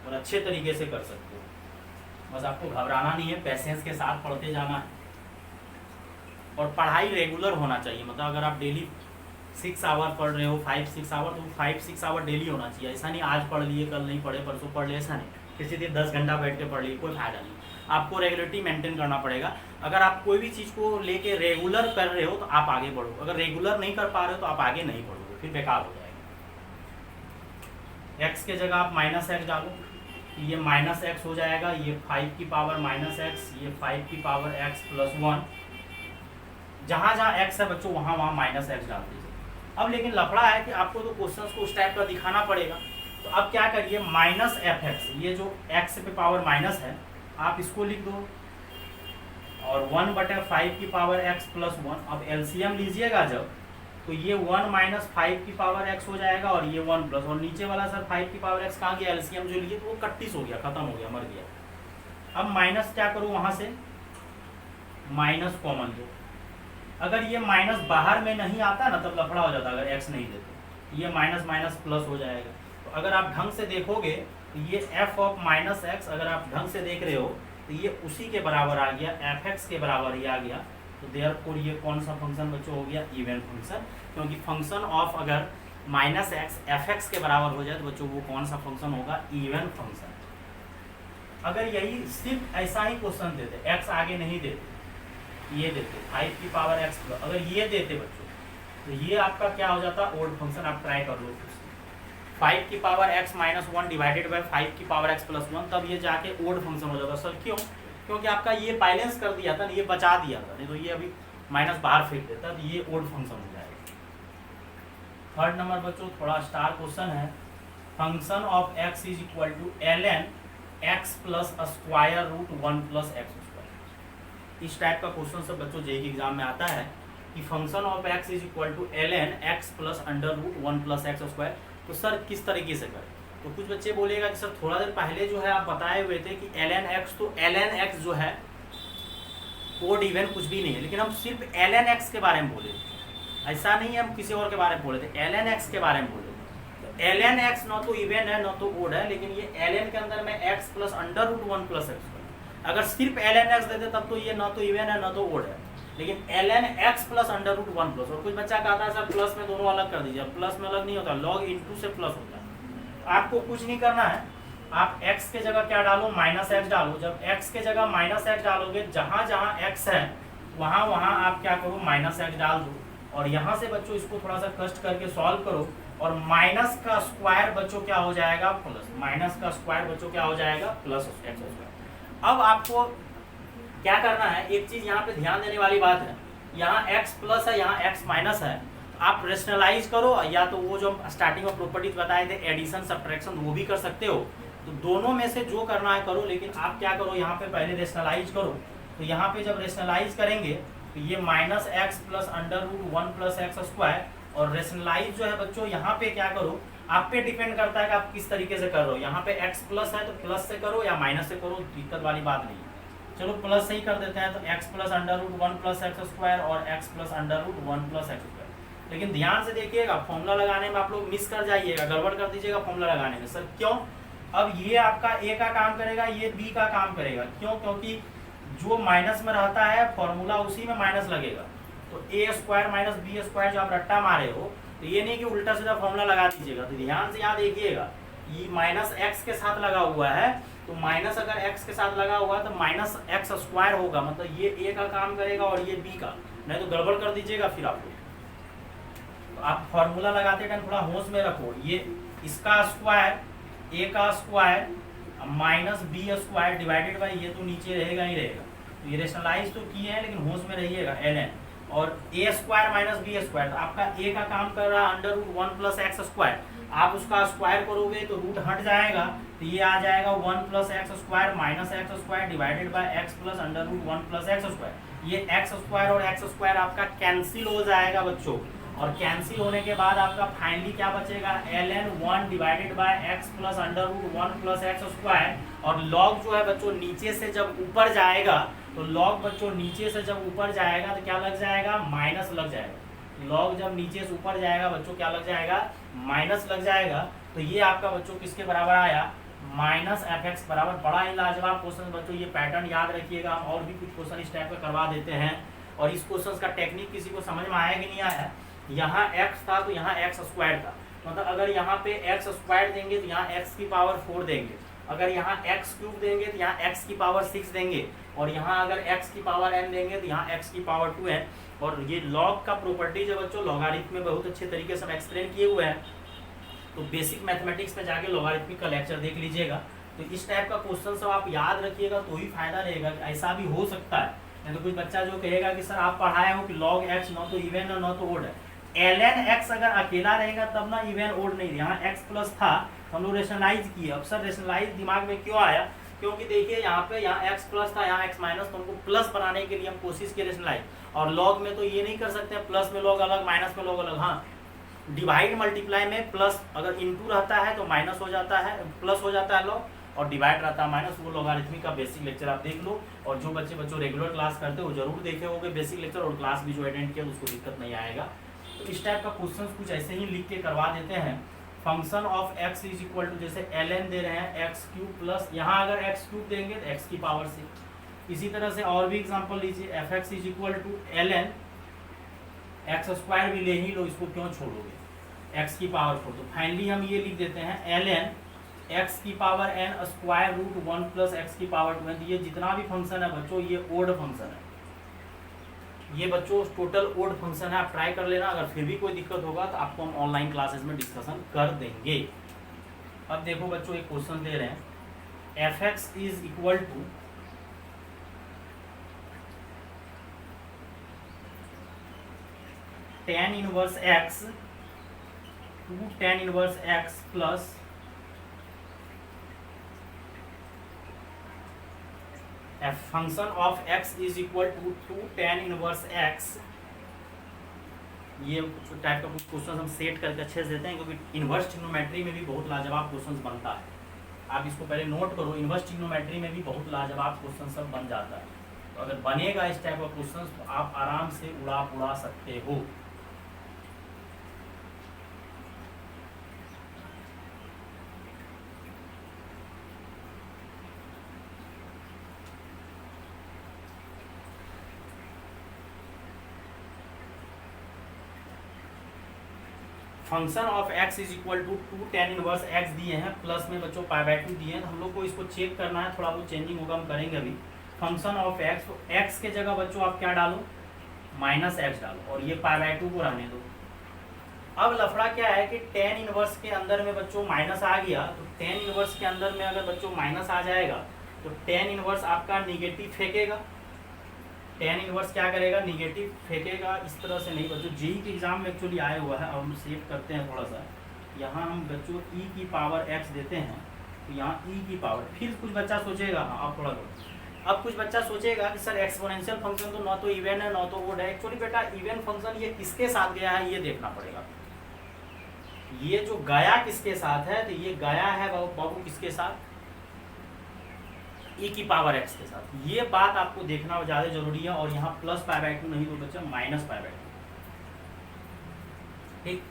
और अच्छे तरीके से कर सकते हो। बस आपको घबराना नहीं है, पेशेंस के साथ पढ़ते जाना है और पढ़ाई रेगुलर होना चाहिए। मतलब अगर आप डेली 6 आवर पढ़ रहे हो, 5-6 आवर, तो 5-6 आवर डेली होना चाहिए। ऐसा नहीं आज पढ़ लिए कल नहीं पढ़े, परसों पढ़ लिए, ऐसा नहीं। किसी दिन 10 घंटा बैठ के पढ़ लिए, कोई फायदा नहीं। आपको रेगुलरिटी मेंटेन करना पड़ेगा। अगर आप कोई भी चीज़ को लेके रेगुलर कर रहे हो तो आप आगे बढ़ो, अगर रेगुलर नहीं कर पा रहे हो तो आप आगे नहीं बढ़ोगे, फिर बेकार हो जाएगा। x के जगह आप -x डालो, ये -x हो जाएगा, ये 5 की पावर -x, ये 5 की पावर x + 1। जहाँ जहाँ x है बच्चों वहाँ वहाँ -x डाल दीजिए। अब लेकिन लफड़ा है कि आपको तो क्वेश्चंस को उस टाइप का दिखाना पड़ेगा, तो अब क्या करिए, -fx, ये जो x पे पावर माइनस है आप इसको लिख दो, और 1/5 की पावर x + 1। अब एलसीएम लीजिएगा जब, तो ये 1 - 5 की पावर x हो जाएगा, और ये 1 प्लस, और नीचे वाला सर 5 की पावर x कहाँ गया, एलसीएम जो लिए तो वो 31 हो गया, खत्म हो गया, मर गया। अब माइनस क्या करूँ, वहाँ से माइनस कॉमन दो। अगर ये माइनस बाहर में नहीं आता ना तब लफड़ा हो जाता, अगर x नहीं देते, ये माइनस प्लस हो जाएगा। तो अगर आप ढंग से देखोगे तो ये f ऑफ -x, अगर आप ढंग से देख रहे हो तो ये उसी के बराबर आ गया, fx के बराबर ही आ गया। तो देयरफॉर ये कौन सा फंक्शन बच्चों हो गया, इवन फंक्शन। क्योंकि फंक्शन ऑफ अगर -x fx के बराबर हो जाए तो बच्चों वो कौन सा फंक्शन होगा, इवन फंक्शन। अगर यही सिर्फ ऐसा ही क्वेश्चन देते, x आगे नहीं देते, ये देते 5 की पावर x प्लस, अगर ये देते बच्चों तो ये आपका क्या हो जाता, ओड फंक्शन। आप ट्राई कर लो 5 की पावर x - 1 डिवाइडेड बाय 5 की पावर x + 1, तब ये जाके ओड फंक्शन हो जाता। सर क्यों, क्योंकि आपका ये बैलेंस कर दिया था ना, ये बचा दिया था, नहीं तो ये अभी माइनस बाहर फेंक देता, तो ये ओड फंक्शन हो जाएगा। थर्ड नंबर बच्चों थोड़ा स्टार क्वेश्चन है, function of x = ln x + √1 + x²। इस टाइप का क्वेश्चन सब बच्चों जेईई के एग्जाम में आता है कि function of x = ln x + √1 + x²। तो सर किस तरीके से करें, तो कुछ बच्चे बोलेगा कि सर थोड़ा देर पहले जो है आप बताए हुए थे कि ln x, तो ln x जो है ओड इवन कुछ भी नहीं है, लेकिन हम सिर्फ ln x के बारे में बोले, ऐसा नहीं है हम किसी और के बारे में बोले थे, ln x के बारे में बोले। तो ln x न तो इवन है न तो ओड है, लेकिन ये ln के अंदर में x + √1 + x²। अगर सिर्फ ln x देते तब तो ये न तो इवन है न तो ओड है, लेकिन ln x + √1 प्लस। और कुछ बच्चा कहता है सर प्लस में दोनों अलग कर दीजिए, प्लस में अलग नहीं होता, log * से प्लस होता है। आपको कुछ नहीं करना है, आप x के जगह क्या डालो, -x डालो। जब x के जगह -x डालोगे, जहाँ जहाँ x है वहाँ वहाँ आप क्या करो, -x डाल दो, और यहाँ से बच्चों इसको थोड़ा सा कष्ट करके सॉल्व करो, और माइनस का स्क्वायर बच्चों क्या हो जाएगा, प्लस, माइनस का स्क्वायर बच्चों क्या हो जाएगा, +x²। अब आपको क्या करना है, एक चीज यहाँ पे ध्यान देने वाली बात है, यहाँ x प्लस है, यहाँ x माइनस है, आप रेशनलाइज करो, या तो वो जो स्टार्टिंग में प्रॉपर्टीज बताए थे एडिशन सब्ट्रैक्शन वो भी कर सकते हो, तो दोनों में से जो करना है करो, लेकिन आप क्या करो यहाँ पे पहले रेशनलाइज करो। तो यहाँ पे जब रेशनलाइज करेंगे तो ये -x + √1 + x², और रेशनलाइज जो है बच्चों यहाँ पे क्या करो, आप पे डिपेंड करता है कि आप किस तरीके से कर रहे हो। यहाँ पे x प्लस है तो प्लस से करो या माइनस से करो, दिक्कत वाली बात नहीं है। चलो प्लस से ही कर देते हैं, तो x + √1 + x² और x + √1 + x²। लेकिन ध्यान से देखिएगा, फॉर्मूला लगाने में आप लोग मिस कर जाइएगा, गड़बड़ कर दीजिएगा फॉर्मूला लगाने में। सर क्यों, अब ये आपका a का काम करेगा, ये b का काम करेगा, क्यों, क्योंकि जो माइनस में रहता है फॉर्मूला उसी में माइनस लगेगा। तो a² - b² जो आप रट्टा मारे हो, तो ये नहीं कि उल्टा सीधा फॉर्मूला लगा दीजिएगा। तो ध्यान से यहाँ देखिएगा, ये -x के साथ लगा हुआ है, तो माइनस अगर x के साथ लगा हुआ है तो -x² होगा, मतलब ये a का काम करेगा और ये b का, नहीं तो गड़बड़ कर दीजिएगा फिर आप लोग। तो आप फॉर्मूला लगाते टाइम थोड़ा होश में रखो, ये इसका स्क्वायर, a का स्क्वायर -b² डिवाइडेड बाई, ये तो नीचे रहेगा ही रहेगा। तो ये रेशनलाइज तो किए हैं, लेकिन होश में रहिएगा, ln और a² - b², तो आपका a का काम कर रहा है √1 + x², आप उसका स्क्वायर करोगे तो रूट हट जाएगा, तो ये आ जाएगा 1 + x² - x² divided by x + √1 + x²। ये x² और x² आपका कैंसिल हो जाएगा बच्चों, और कैंसिल होने के बाद आपका फाइनली क्या बचेगा, ln 1 divided by x plus under root 1 plus x square. और लॉग जो है बच्चों नीचे से जब ऊपर जाएगा, तो लॉग बच्चों नीचे से जब ऊपर जाएगा तो क्या लग जाएगा, माइनस लग जाएगा। लॉग जब नीचे से ऊपर जाएगा बच्चों क्या लग जाएगा, माइनस लग जाएगा। तो ये आपका बच्चों किसके बराबर आया, माइनस एफ एक्स बराबर। बड़ा ही लाजवाब क्वेश्चन बच्चों, ये पैटर्न याद रखिएगा, और भी कुछ क्वेश्चन इस टाइप का करवा देते हैं। और इस क्वेश्चन का टेक्निक किसी को समझ में आया कि नहीं आया, यहाँ x था तो यहाँ x स्क्वायर था, मतलब अगर यहाँ पे x स्क्वायर देंगे तो यहाँ x की पावर 4 देंगे, अगर यहाँ x क्यूब देंगे तो यहाँ x की पावर 6 देंगे, और यहाँ अगर x की पावर n देंगे तो यहाँ x की पावर 2n। और ये लॉग का प्रॉपर्टीज है बच्चों, लॉगरिथम में बहुत अच्छे तरीके से हम एक्सप्लेन किए हुए हैं, तो बेसिक मैथमेटिक्स में जाके लॉगरिथमिक का लेक्चर देख लीजिएगा। तो इस टाइप का क्वेश्चन सब आप याद रखिएगा तो ही फायदा रहेगा। ऐसा भी हो सकता है, नहीं तो कुछ बच्चा जो कहेगा कि सर आप पढ़ाए हो कि लॉग एक्स न तो इवन है न तो ओड है। ln x अगर अकेला रहेगा तब ना इवन ओड नहीं, यहाँ x प्लस था हम लोग रेशनलाइज किए। अब सर रेशनलाइज दिमाग में क्यों आया, क्योंकि देखिए यहाँ पे यहाँ x प्लस था यहाँ x माइनस, तो हमको प्लस बनाने के लिए हम कोशिश किए रेशनलाइज। और लॉग में तो ये नहीं कर सकते, प्लस में लॉग अलग माइनस में लॉग अलग। हाँ, डिवाइड मल्टीप्लाई में प्लस अगर इनटू रहता है तो माइनस हो जाता है, प्लस हो जाता है लॉग, और डिवाइड रहता है माइनस। वो लॉगरिथमिक का बेसिक लेक्चर आप देख लो, और जो बच्चों रेगुलर क्लास करते हो जरूर देखे होंगे बेसिक लेक्चर, और क्लास भी जो अटेंड किया उसको दिक्कत नहीं आएगा। तो इस टाइप का क्वेश्चन कुछ ऐसे ही लिख के करवा देते हैं। Function of x is equal to, जैसे ln दे रहे हैं x क्यूब प्लस, यहाँ अगर x क्यूब देंगे तो x की पावर 6। इसी तरह से और भी एग्जांपल लीजिए, f x is equal to ln x square भी ले ही लो, इसको क्यों छोड़ोगे, x की पावर 4। तो फाइनली हम ये लिख देते हैं ln x की power n square root 1 plus x की पावर 2। ये जितना भी फंक्शन है बच्चों ये ओड फंक्शन है, ये बच्चों टोटल ओड फंक्शन है। आप ट्राई कर लेना, अगर फिर भी कोई दिक्कत होगा तो आपको हम ऑनलाइन क्लासेस में डिस्कशन कर देंगे। अब देखो बच्चों एक क्वेश्चन दे रहे हैं, f x is equal to tan inverse x to tan inverse x plus function of x is equal to 2 tan inverse x। ये टाइप का कुछ क्वेश्चन हम सेट करके अच्छे से देते हैं, क्योंकि इनवर्स ट्रिग्नोमेट्री में भी बहुत लाजवाब क्वेश्चन बनता है। आप इसको पहले नोट करो, इनवर्स ट्रिग्नोमेट्री में भी बहुत लाजवाब क्वेश्चन सब बन जाता है। तो अगर बनेगा इस टाइप का क्वेश्चन तो आप आराम से उड़ा सकते हो। Function of x is equal to 2 tan inverse x दिए हैं, प्लस में बच्चों π/2 दिए हैं। तो हम लोग को इसको चेक करना है, थोड़ा बहुत चेंजिंग होगा हम करेंगे अभी। फंक्शन ऑफ x, तो x के जगह बच्चों आप क्या डालो, माइनस एक्स डालो, और ये π/2 को रहने दो। अब लफड़ा क्या है कि tan इनवर्स के अंदर में बच्चों माइनस आ गया, तो tan इनवर्स के अंदर में अगर बच्चों माइनस आ जाएगा तो tan इनवर्स आपका निगेटिव फेंकेगा। tan इनवर्स क्या करेगा, निगेटिव फेंकेगा। इस तरह से नहीं बच्चों, जेई के एग्जाम में एक्चुअली आया हुआ है। अब हम सेव करते हैं थोड़ा सा, यहाँ हम बच्चों e की पावर x देते हैं, तो यहाँ e की पावर, फिर कुछ बच्चा सोचेगा, हाँ आप थोड़ा अब कुछ बच्चा सोचेगा कि सर एक्सपोनेंशियल फंक्शन तो ना तो इवन है ना तो ओड है। एक्चुअली बेटा इवन फंक्शन ये किसके साथ गया है ये देखना पड़ेगा। ये जो गया किसके साथ है, तो ये गया है बाबू किसके साथ, e की पावर x के साथ। ये बात आपको देखना ज़्यादा जरूरी है। और यहाँ प्लस π/2 नहीं तो बच्चा माइनस π/2। ठीक,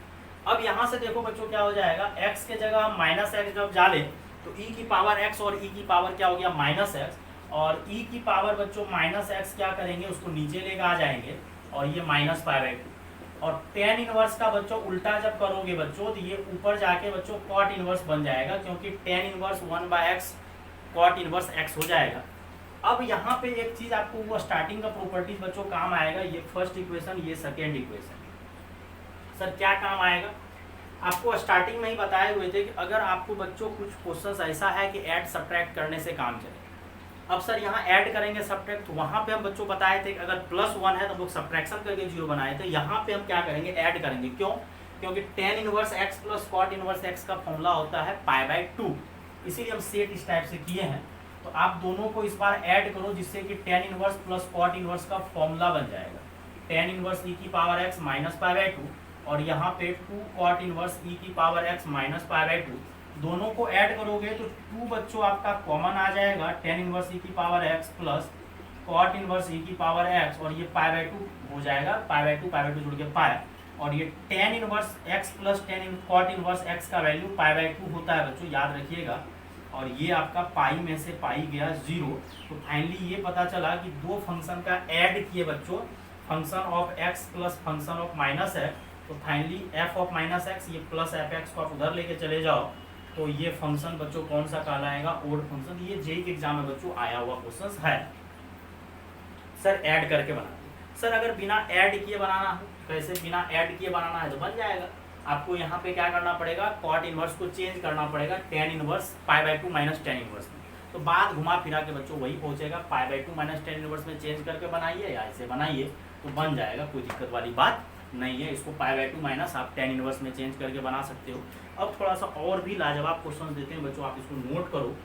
अब यहाँ से देखो बच्चों क्या हो जाएगा, x के जगह हम माइनस एक्स जब डालें तो e की पावर x और e की पावर क्या हो गया, माइनस एक्स। और e की पावर बच्चों माइनस एक्स क्या करेंगे, उसको नीचे लेकर आ जाएंगे, और ये माइनस π/2। और tan इनवर्स का बच्चों उल्टा जब करोगे बच्चों तो ये ऊपर जाके बच्चों cot इनवर्स बन जाएगा, क्योंकि tan inverse 1/x cot inverse x हो जाएगा। अब यहाँ पे एक चीज आपको वो स्टार्टिंग का प्रॉपर्टीज बच्चों काम आएगा, ये फर्स्ट इक्वेशन ये सेकेंड इक्वेशन। सर क्या काम आएगा, आपको स्टार्टिंग में ही बताए हुए थे कि अगर आपको बच्चों कुछ क्वेश्चन ऐसा है कि ऐड सब्ट्रैक्ट करने से काम चले। अब सर यहाँ ऐड करेंगे सब्ट्रैक्ट, तो वहाँ पे हम बच्चों बताए थे कि अगर +1 है तो लोग सब्ट्रैक्शन करके 0 बनाए थे। यहाँ पे हम क्या करेंगे, ऐड करेंगे। क्यों, क्योंकि tan inverse x plus cot inverse x का फॉर्मूला होता है π/2, इसीलिए हम सेट इस टाइप से किए हैं। तो आप दोनों को इस बार ऐड करो, जिससे कि tan inverse plus cot inverse का फॉर्मूला बन जाएगा। tan इनवर्स e की पावर x माइनस π/2 और यहाँ पे 2 cot इनवर्स e की power x minus pi by 2, दोनों को ऐड करोगे तो 2 बच्चों आपका कॉमन आ जाएगा, tan इनवर्स e की power x plus cot inverse e की पावर x, और ये पाई बाई 2 हो जाएगा, पाई बाई 2 जुड़ के पाई, और ये tan inverse x plus cot inverse x का वैल्यू पाई बाई 2 होता है बच्चों, याद रखिएगा। और ये आपका पाई में से पाई गया 0। तो फाइनली ये पता चला कि दो फंक्शन का ऐड किए बच्चों, function of x plus function of minus x, तो finally f of minus x, ये प्लस एफ एक्स को आप उधर लेके चले जाओ, तो ये फंक्शन बच्चों कौन सा कहलाएगा, ओड फंक्शन। ये जेईई के एग्जाम में बच्चों आया हुआ क्वेश्चन है। सर ऐड करके बनाते, सर अगर बिना ऐड किए बनाना है, कैसे बिना ऐड किए बनाना है तो बन जाएगा। आपको यहाँ पे क्या करना पड़ेगा, कॉट इनवर्स को चेंज करना पड़ेगा tan inverse pi by 2 minus tan inverse में, तो बात घुमा फिरा के बच्चों वही पहुंचेगा, pi by 2 minus tan inverse में चेंज करके बनाइए या ऐसे बनाइए तो बन जाएगा, कोई दिक्कत वाली बात नहीं है। इसको पाई बाई 2 माइनस आप tan इनवर्स में चेंज करके बना सकते हो। अब थोड़ा सा और भी लाजवाब क्वेश्चन देते हैं बच्चों, आप इसको नोट करो।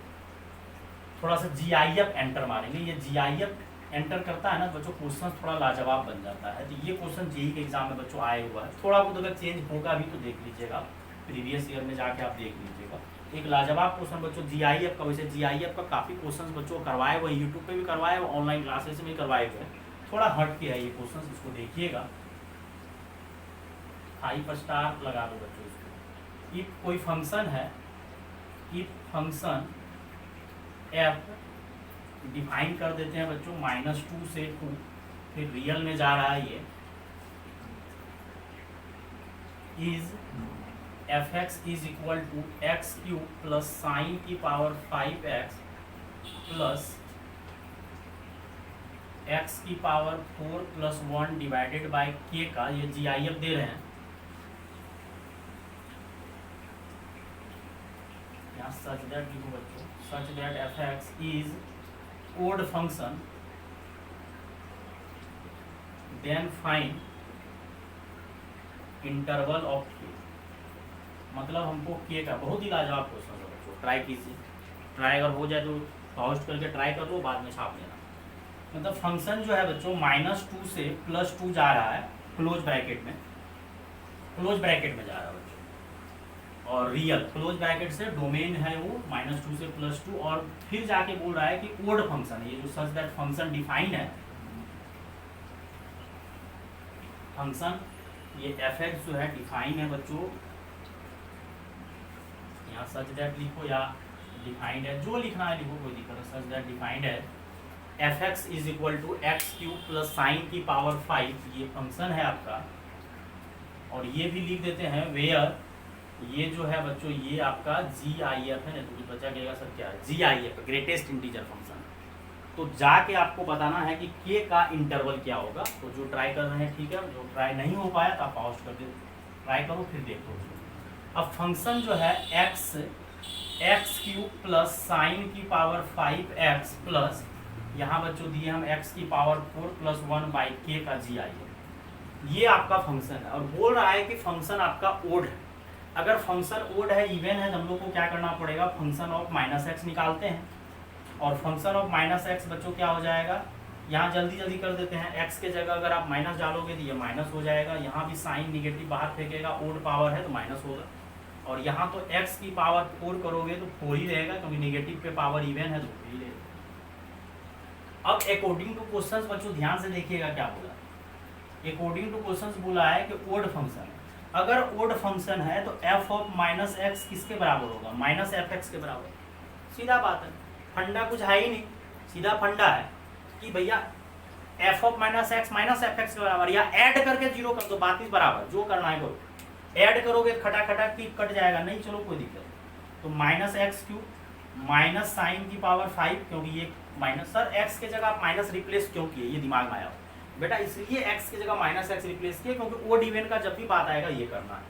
थोड़ा सा GIF एंटर मारेंगे, ये GIF एंटर करता है ना बच्चों, क्वेश्चन थोड़ा लाजवाब बन जाता है। तो ये क्वेश्चन जेईई के एग्जाम में बच्चों आए हुआ है, थोड़ा बहुत अगर चेंज होगा भी तो देख लीजिएगा, प्रीवियस ईयर में जाके आप देख लीजिएगा। एक लाजवाब क्वेश्चन बच्चों GIF का, वैसे GIF का काफ़ी क्वेश्चन बच्चों करवाए हुए, यूट्यूब पे भी करवाए हुए, ऑनलाइन क्लासेस में करवाए हुए, थोड़ा हट के है ये क्वेश्चन, इसको देखिएगा। 5 स्टार लगा दो बच्चों इसको। इफ कोई फंक्शन है, इफ फंक्शन f डिफाइन कर देते हैं बच्चों -2 से 2, फिर रियल में जा रहा है ये, is fx is equal to x cube plus sine की पावर 5x प्लस x की power 4 plus 1 divided by k का, ये GIF दे रहे हैं यहाँ, सच दैट लिखो बच्चों, such that fx is odd function, then find interval of k। मतलब हमको k का, बहुत ही लाजवाब क्वेश्चन है बच्चों, ट्राई कीजिए, ट्राई अगर हो जाए तो पॉज करके ट्राई कर लो, बाद में छाप लेना। मतलब फंक्शन जो है बच्चों -2 से +2 जा रहा है, क्लोज ब्रैकेट में, क्लोज ब्रैकेट में जा रहा है बच्चों, और रियल क्लोज ब्रैकेट से डोमेन है वो -2 से +2, और फिर जाके बोल रहा है कि ओड फंक्शन, ये जो सच दैट फंक्शन डिफाइन है, फंक्शन ये fx जो है डिफाइन है बच्चों, यहाँ सच दैट लिखो या डिफाइंड है, जो लिखना है लिखो, कोई दिक्कत नहीं, सच दैट डिफाइंड है, fx is equal to x cube plus sine की पावर 5, ये फंक्शन है आपका। और ये भी लिख देते हैं वेयर, ये जो है बच्चों ये आपका GIF है ना, तो कुछ बचा गया सर, क्या है GIF, ग्रेटेस्ट इंटीजर फंक्शन। तो जाके आपको बताना है कि k का इंटरवल क्या होगा। तो जो ट्राई कर रहे हैं ठीक है, जो ट्राई नहीं हो पाया तो आप पॉज कर दो, ट्राई करो फिर देखो। अब फंक्शन जो है एक्स क्यूब प्लस साइन की पावर 5x प्लस, यहाँ बच्चों दिए हम x की पावर 4 प्लस 1 बाई k का GIF, ये आपका फंक्शन है। और बोल रहा है कि फंक्शन आपका ओड है। अगर फंक्शन ओड है, इवन है, तो हम लोग को क्या करना पड़ेगा, फंक्शन ऑफ -x निकालते हैं, और फंक्शन ऑफ -x बच्चों क्या हो जाएगा, यहाँ जल्दी जल्दी कर देते हैं, x के जगह अगर आप माइनस डालोगे तो ये माइनस हो जाएगा, यहाँ भी साइन निगेटिव बाहर फेंकेगा, ओड पावर है तो माइनस होगा, और यहाँ तो x की पावर 4 करोगे तो 4 ही रहेगा, क्योंकि निगेटिव पे पावर इवन है तो 4 ही रहेगा। अब अकॉर्डिंग टू क्वेश्चंस बच्चों ध्यान से देखिएगा क्या बोला, अकॉर्डिंग टू क्वेश्चंस बोला है कि ओड फंक्शन, अगर ओड फंक्शन है तो f ऑफ -x किसके बराबर होगा, -fx के बराबर। सीधा बात है, फंडा कुछ है ही नहीं, सीधा फंडा है कि भैया f ऑफ -x -fx के बराबर, या ऐड करके 0 कर दो, बात इस बराबर, जो करना है करो, ऐड करोगे खटा खटा की कट जाएगा, नहीं चलो कोई दिक्कत। तो -x³ माइनस साइन की पावर 5, क्योंकि ये माइनस, सर x के जगह आप माइनस रिप्लेस क्यों किए, ये दिमाग में आया बेटा, इसलिए x की जगह -x रिप्लेस किए क्योंकि ओड इवन का जब भी बात आएगा ये करना है।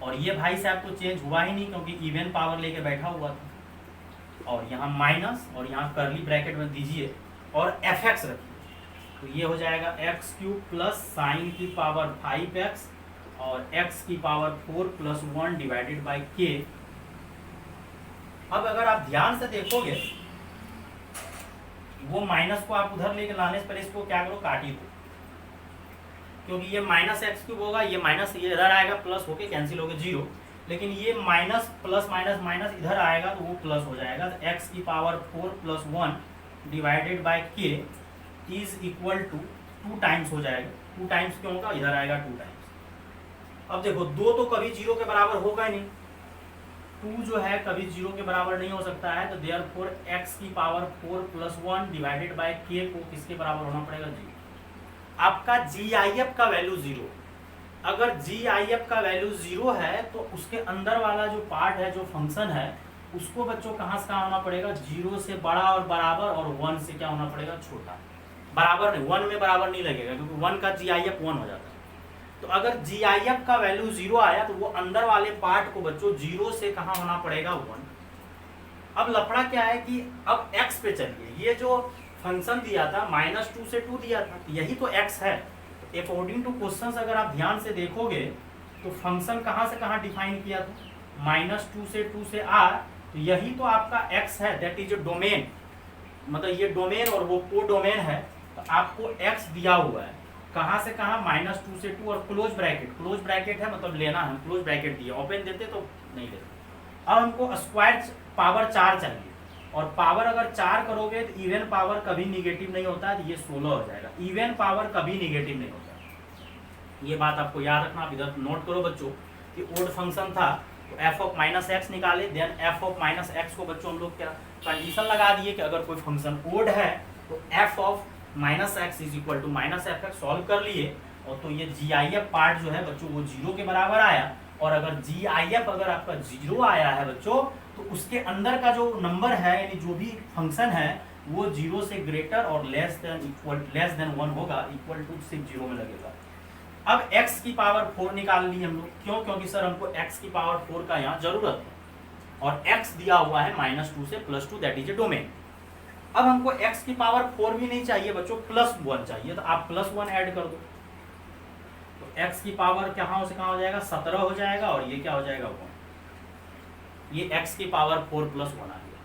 और ये भाई साहब तो चेंज हुआ ही नहीं, क्योंकि इवन पावर लेके बैठा हुआ था, और यहाँ माइनस, और यहाँ करली ब्रैकेट में दीजिए और fx रखिए, तो ये हो जाएगा x³ प्लस साइन की पावर 5x और x की power 4 plus 1 divided by k। अब अगर आप ध्यान से देखोगे, वो माइनस को आप उधर लेके लाने से पहले इसको क्या करो, काट ही दो, क्योंकि ये माइनस एक्स क्यूब होगा, ये माइनस ये इधर आएगा प्लस होके कैंसिल होगा 0, लेकिन ये माइनस प्लस माइनस माइनस इधर आएगा तो वो प्लस हो जाएगा। तो एक्स की पावर 4 प्लस 1 डिवाइडेड बाई के इज इक्वल टू 2 टाइम्स हो जाएगा। 2 टाइम्स क्यों होगा, इधर आएगा 2 टाइम्स। अब देखो 2 तो कभी 0 के बराबर होगा ही नहीं, 2 जो है कभी 0 के बराबर नहीं हो सकता है। तो देयरफॉर x की power 4 plus 1 divided by k को किसके बराबर होना पड़ेगा, 0। आपका GIF का वैल्यू 0, अगर GIF का वैल्यू 0 है तो उसके अंदर वाला जो पार्ट है, जो फंक्शन है, उसको बच्चों कहाँ से कहाँ होना पड़ेगा, 0 से बड़ा और बराबर, और 1 से क्या होना पड़ेगा, छोटा। बराबर नहीं, 1 में बराबर नहीं लगेगा क्योंकि 1 का GIF 1 हो जाता है। तो अगर GIF का वैल्यू 0 आया तो वो अंदर वाले पार्ट को बच्चों 0 से कहाँ होना पड़ेगा, 1। अब लफड़ा क्या है कि अब x पे चलिए, ये जो फंक्शन दिया था -2 से 2 दिया था, यही तो x है। तो अकॉर्डिंग टू क्वेश्चंस अगर आप ध्यान से देखोगे तो फंक्शन कहाँ से कहाँ डिफाइन किया था, -2 से 2 से r, तो यही तो आपका x है, दैट इज डोमेन। मतलब ये डोमेन और वो कोडोमेन है। तो आपको x दिया हुआ है कहाँ से कहाँ, -2 से 2, और क्लोज ब्रैकेट है, मतलब लेना है, क्लोज ब्रैकेट दिया, ओपन देते तो नहीं देते। अब हमको स्क्वायर पावर 4 चाहिए, और पावर अगर 4 करोगे तो इवन पावर कभी निगेटिव नहीं होता है, तो ये 16 हो जाएगा। इवन पावर कभी निगेटिव नहीं होता, ये बात आपको याद रखना। आप इधर नोट करो बच्चों कि ओड फंक्शन था तो f ऑफ -x निकाले, देन f ऑफ -x को बच्चों हम लोग क्या कंडीशन लगा दिए कि अगर कोई फंक्शन ओड है तो f of -x is equal to -f solve कर लिए, और तो ये GIF पार्ट जो है बच्चों वो 0 के बराबर आया। और अगर GIF अगर आपका 0 आया है बच्चों, तो उसके अंदर का जो नंबर है, यानी जो भी फंक्शन है, वो 0 से ग्रेटर और लेस देन 1 होगा, इक्वल टू सिर्फ 0 में लगेगा। अब x की पावर 4 निकाल ली हम लोग, क्यों, क्योंकि सर हमको x की पावर 4 का यहाँ जरूरत है, और x दिया हुआ है -2 से +2, दैट इज ए डोमेन। अब हमको x की पावर 4 भी नहीं चाहिए बच्चों, +1 चाहिए, तो आप +1 ऐड कर दो। तो x की पावर कहाँ से कहाँ हो जाएगा, 17 हो जाएगा, और ये क्या हो जाएगा, 1। ये x की पावर 4 + 1 आ गया।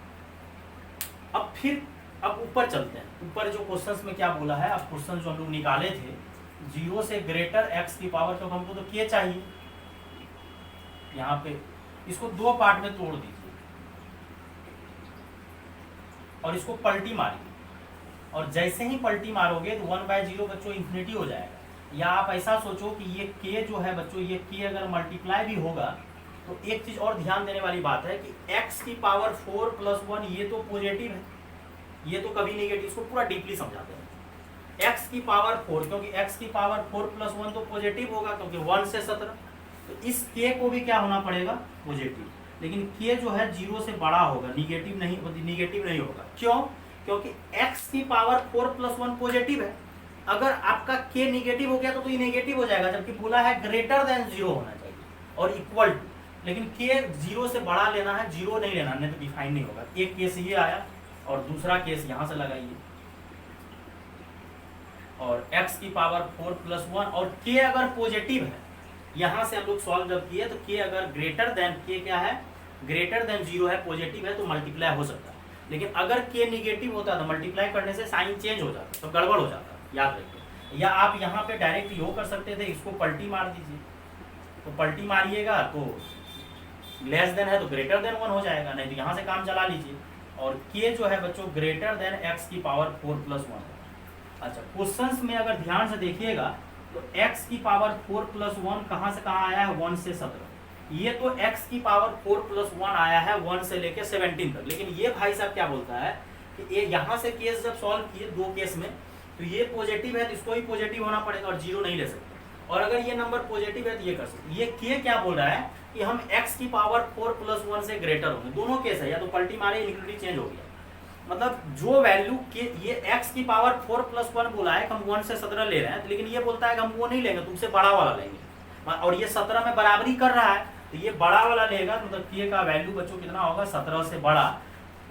अब फिर अब ऊपर चलते हैं, ऊपर जो क्वेश्चंस में क्या बोला है, अब क्वेश्चन जो हम लोग निकाले थे, 0 से ग्रेटर x की पावर, तो हमको तो k चाहिए। यहाँ पे इसको 2 पार्ट में तोड़ दीजिए और इसको पलटी मारिए, और जैसे ही पलटी मारोगे तो 1/0 बच्चों इन्फिनिटी हो जाएगा। या आप ऐसा सोचो कि ये k जो है बच्चों, ये k अगर मल्टीप्लाई भी होगा तो एक चीज और ध्यान देने वाली बात है कि x की पावर 4 + 1 ये तो पॉजिटिव है, ये तो कभी नेगेटिव। इसको पूरा डीपली समझाते हैं। x की पावर 4, क्योंकि x की पावर 4 + 1 तो पॉजिटिव होगा, क्योंकि 1 से 17, तो इस k को भी क्या होना पड़ेगा, पॉजिटिव। लेकिन k जो है 0 से बड़ा होगा, निगेटिव नहीं होगा। क्यों, क्योंकि x की पावर 4 + 1 पॉजिटिव है। अगर आपका k निगेटिव हो गया तो ये नेगेटिव हो जाएगा, जबकि बोला है ग्रेटर देन 0 होना चाहिए और इक्वल टू। लेकिन k 0 से बड़ा लेना है, 0 नहीं लेना, नहीं तो डिफाइन नहीं होगा। एक केस ये आया और दूसरा केस यहाँ से लगाइए, और x की पावर 4 + 1, और k अगर पॉजिटिव है, यहाँ से हम लोग सॉल्व जब किए तो k अगर ग्रेटर देन, k क्या है, ग्रेटर देन 0 है, पॉजिटिव है, तो मल्टीप्लाई हो सकता है। लेकिन अगर k निगेटिव होता तो मल्टीप्लाई करने से साइन चेंज हो जाता, तो गड़बड़ हो जाता, याद रखिए। या आप यहाँ पे डायरेक्ट यो कर सकते थे, इसको पलटी मार दीजिए, तो पलटी मारिएगा तो लेस देन है तो ग्रेटर देन 1 हो जाएगा, नहीं तो यहाँ से काम चला लीजिए। और k जो है बच्चों ग्रेटर देन x की पावर 4 + 1। अच्छा, क्वेश्चंस में अगर ध्यान से देखिएगा तो x की पावर 4 + 1 कहाँ से कहाँ आया है, 1 से 17। ये तो x की पावर 4 + 1 आया है 1 से लेके 17 तक। लेकिन ये भाई साहब क्या बोलता है कि ये यहाँ से केस जब सॉल्व किए, 2 केस में, तो ये पॉजिटिव है तो इसको भी पॉजिटिव होना पड़ेगा, और 0 नहीं ले सकते। और अगर ये नंबर पॉजिटिव है तो ये कर सकते। ये k क्या बोल रहा है कि हम x की पावर 4 + 1 से ग्रेटर होंगे। दोनों केस है, या तो पलटी मारे, इक्वलिटी चेंज हो गया। मतलब जो वैल्यू के ये x की पावर 4 + 1 बोला है कि हम 1 से 17 ले रहे हैं, लेकिन ये बोलता है कि हम वो नहीं लेंगे, तुमसे बड़ा वाला लेंगे, और ये 17 में बराबरी कर रहा है, तो ये बड़ा वाला लेगा। मतलब k का वैल्यू बच्चों कितना होगा, 17 से बड़ा।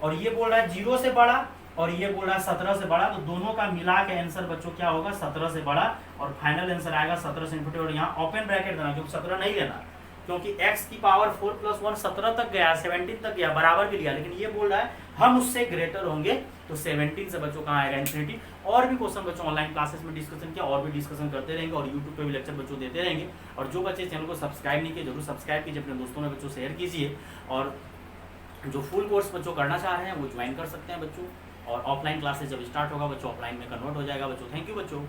और ये बोल रहा है 0 से बड़ा, और ये बोल रहा है 17 से बड़ा, तो दोनों का मिला के आंसर बच्चों क्या होगा, 17 से बड़ा। और फाइनल आंसर आएगा 17 से इनपुट, और यहाँ ओपन ब्रैकेट देना, क्योंकि 17 नहीं लेना, क्योंकि x की पावर 4 + 1 17 तक गया, 17 तक गया, बराबर भी लिया, लेकिन ये बोल रहा है हम उससे ग्रेटर होंगे, तो 17 से बच्चों कहाँ आएगा इन्फिनिटी। और भी क्वेश्चन बच्चों ऑनलाइन क्लासेस में डिस्कशन किया, और भी डिस्कशन करते रहेंगे, और यूट्यूब पे भी लेक्चर बच्चों देते रहेंगे। और जो बच्चे चैनल को सब्सक्राइब नहीं किए जरूर सब्सक्राइब कीजिए, अपने दोस्तों में बच्चों शेयर कीजिए, और जो फुल कोर्स बच्चों करना चाह रहे हैं वो ज्वाइन कर सकते हैं बच्चों। और ऑफलाइन क्लासेस जब स्टार्ट होगा बच्चों ऑफलाइन में कन्वर्ट हो जाएगा बच्चों। थैंक यू बच्चों।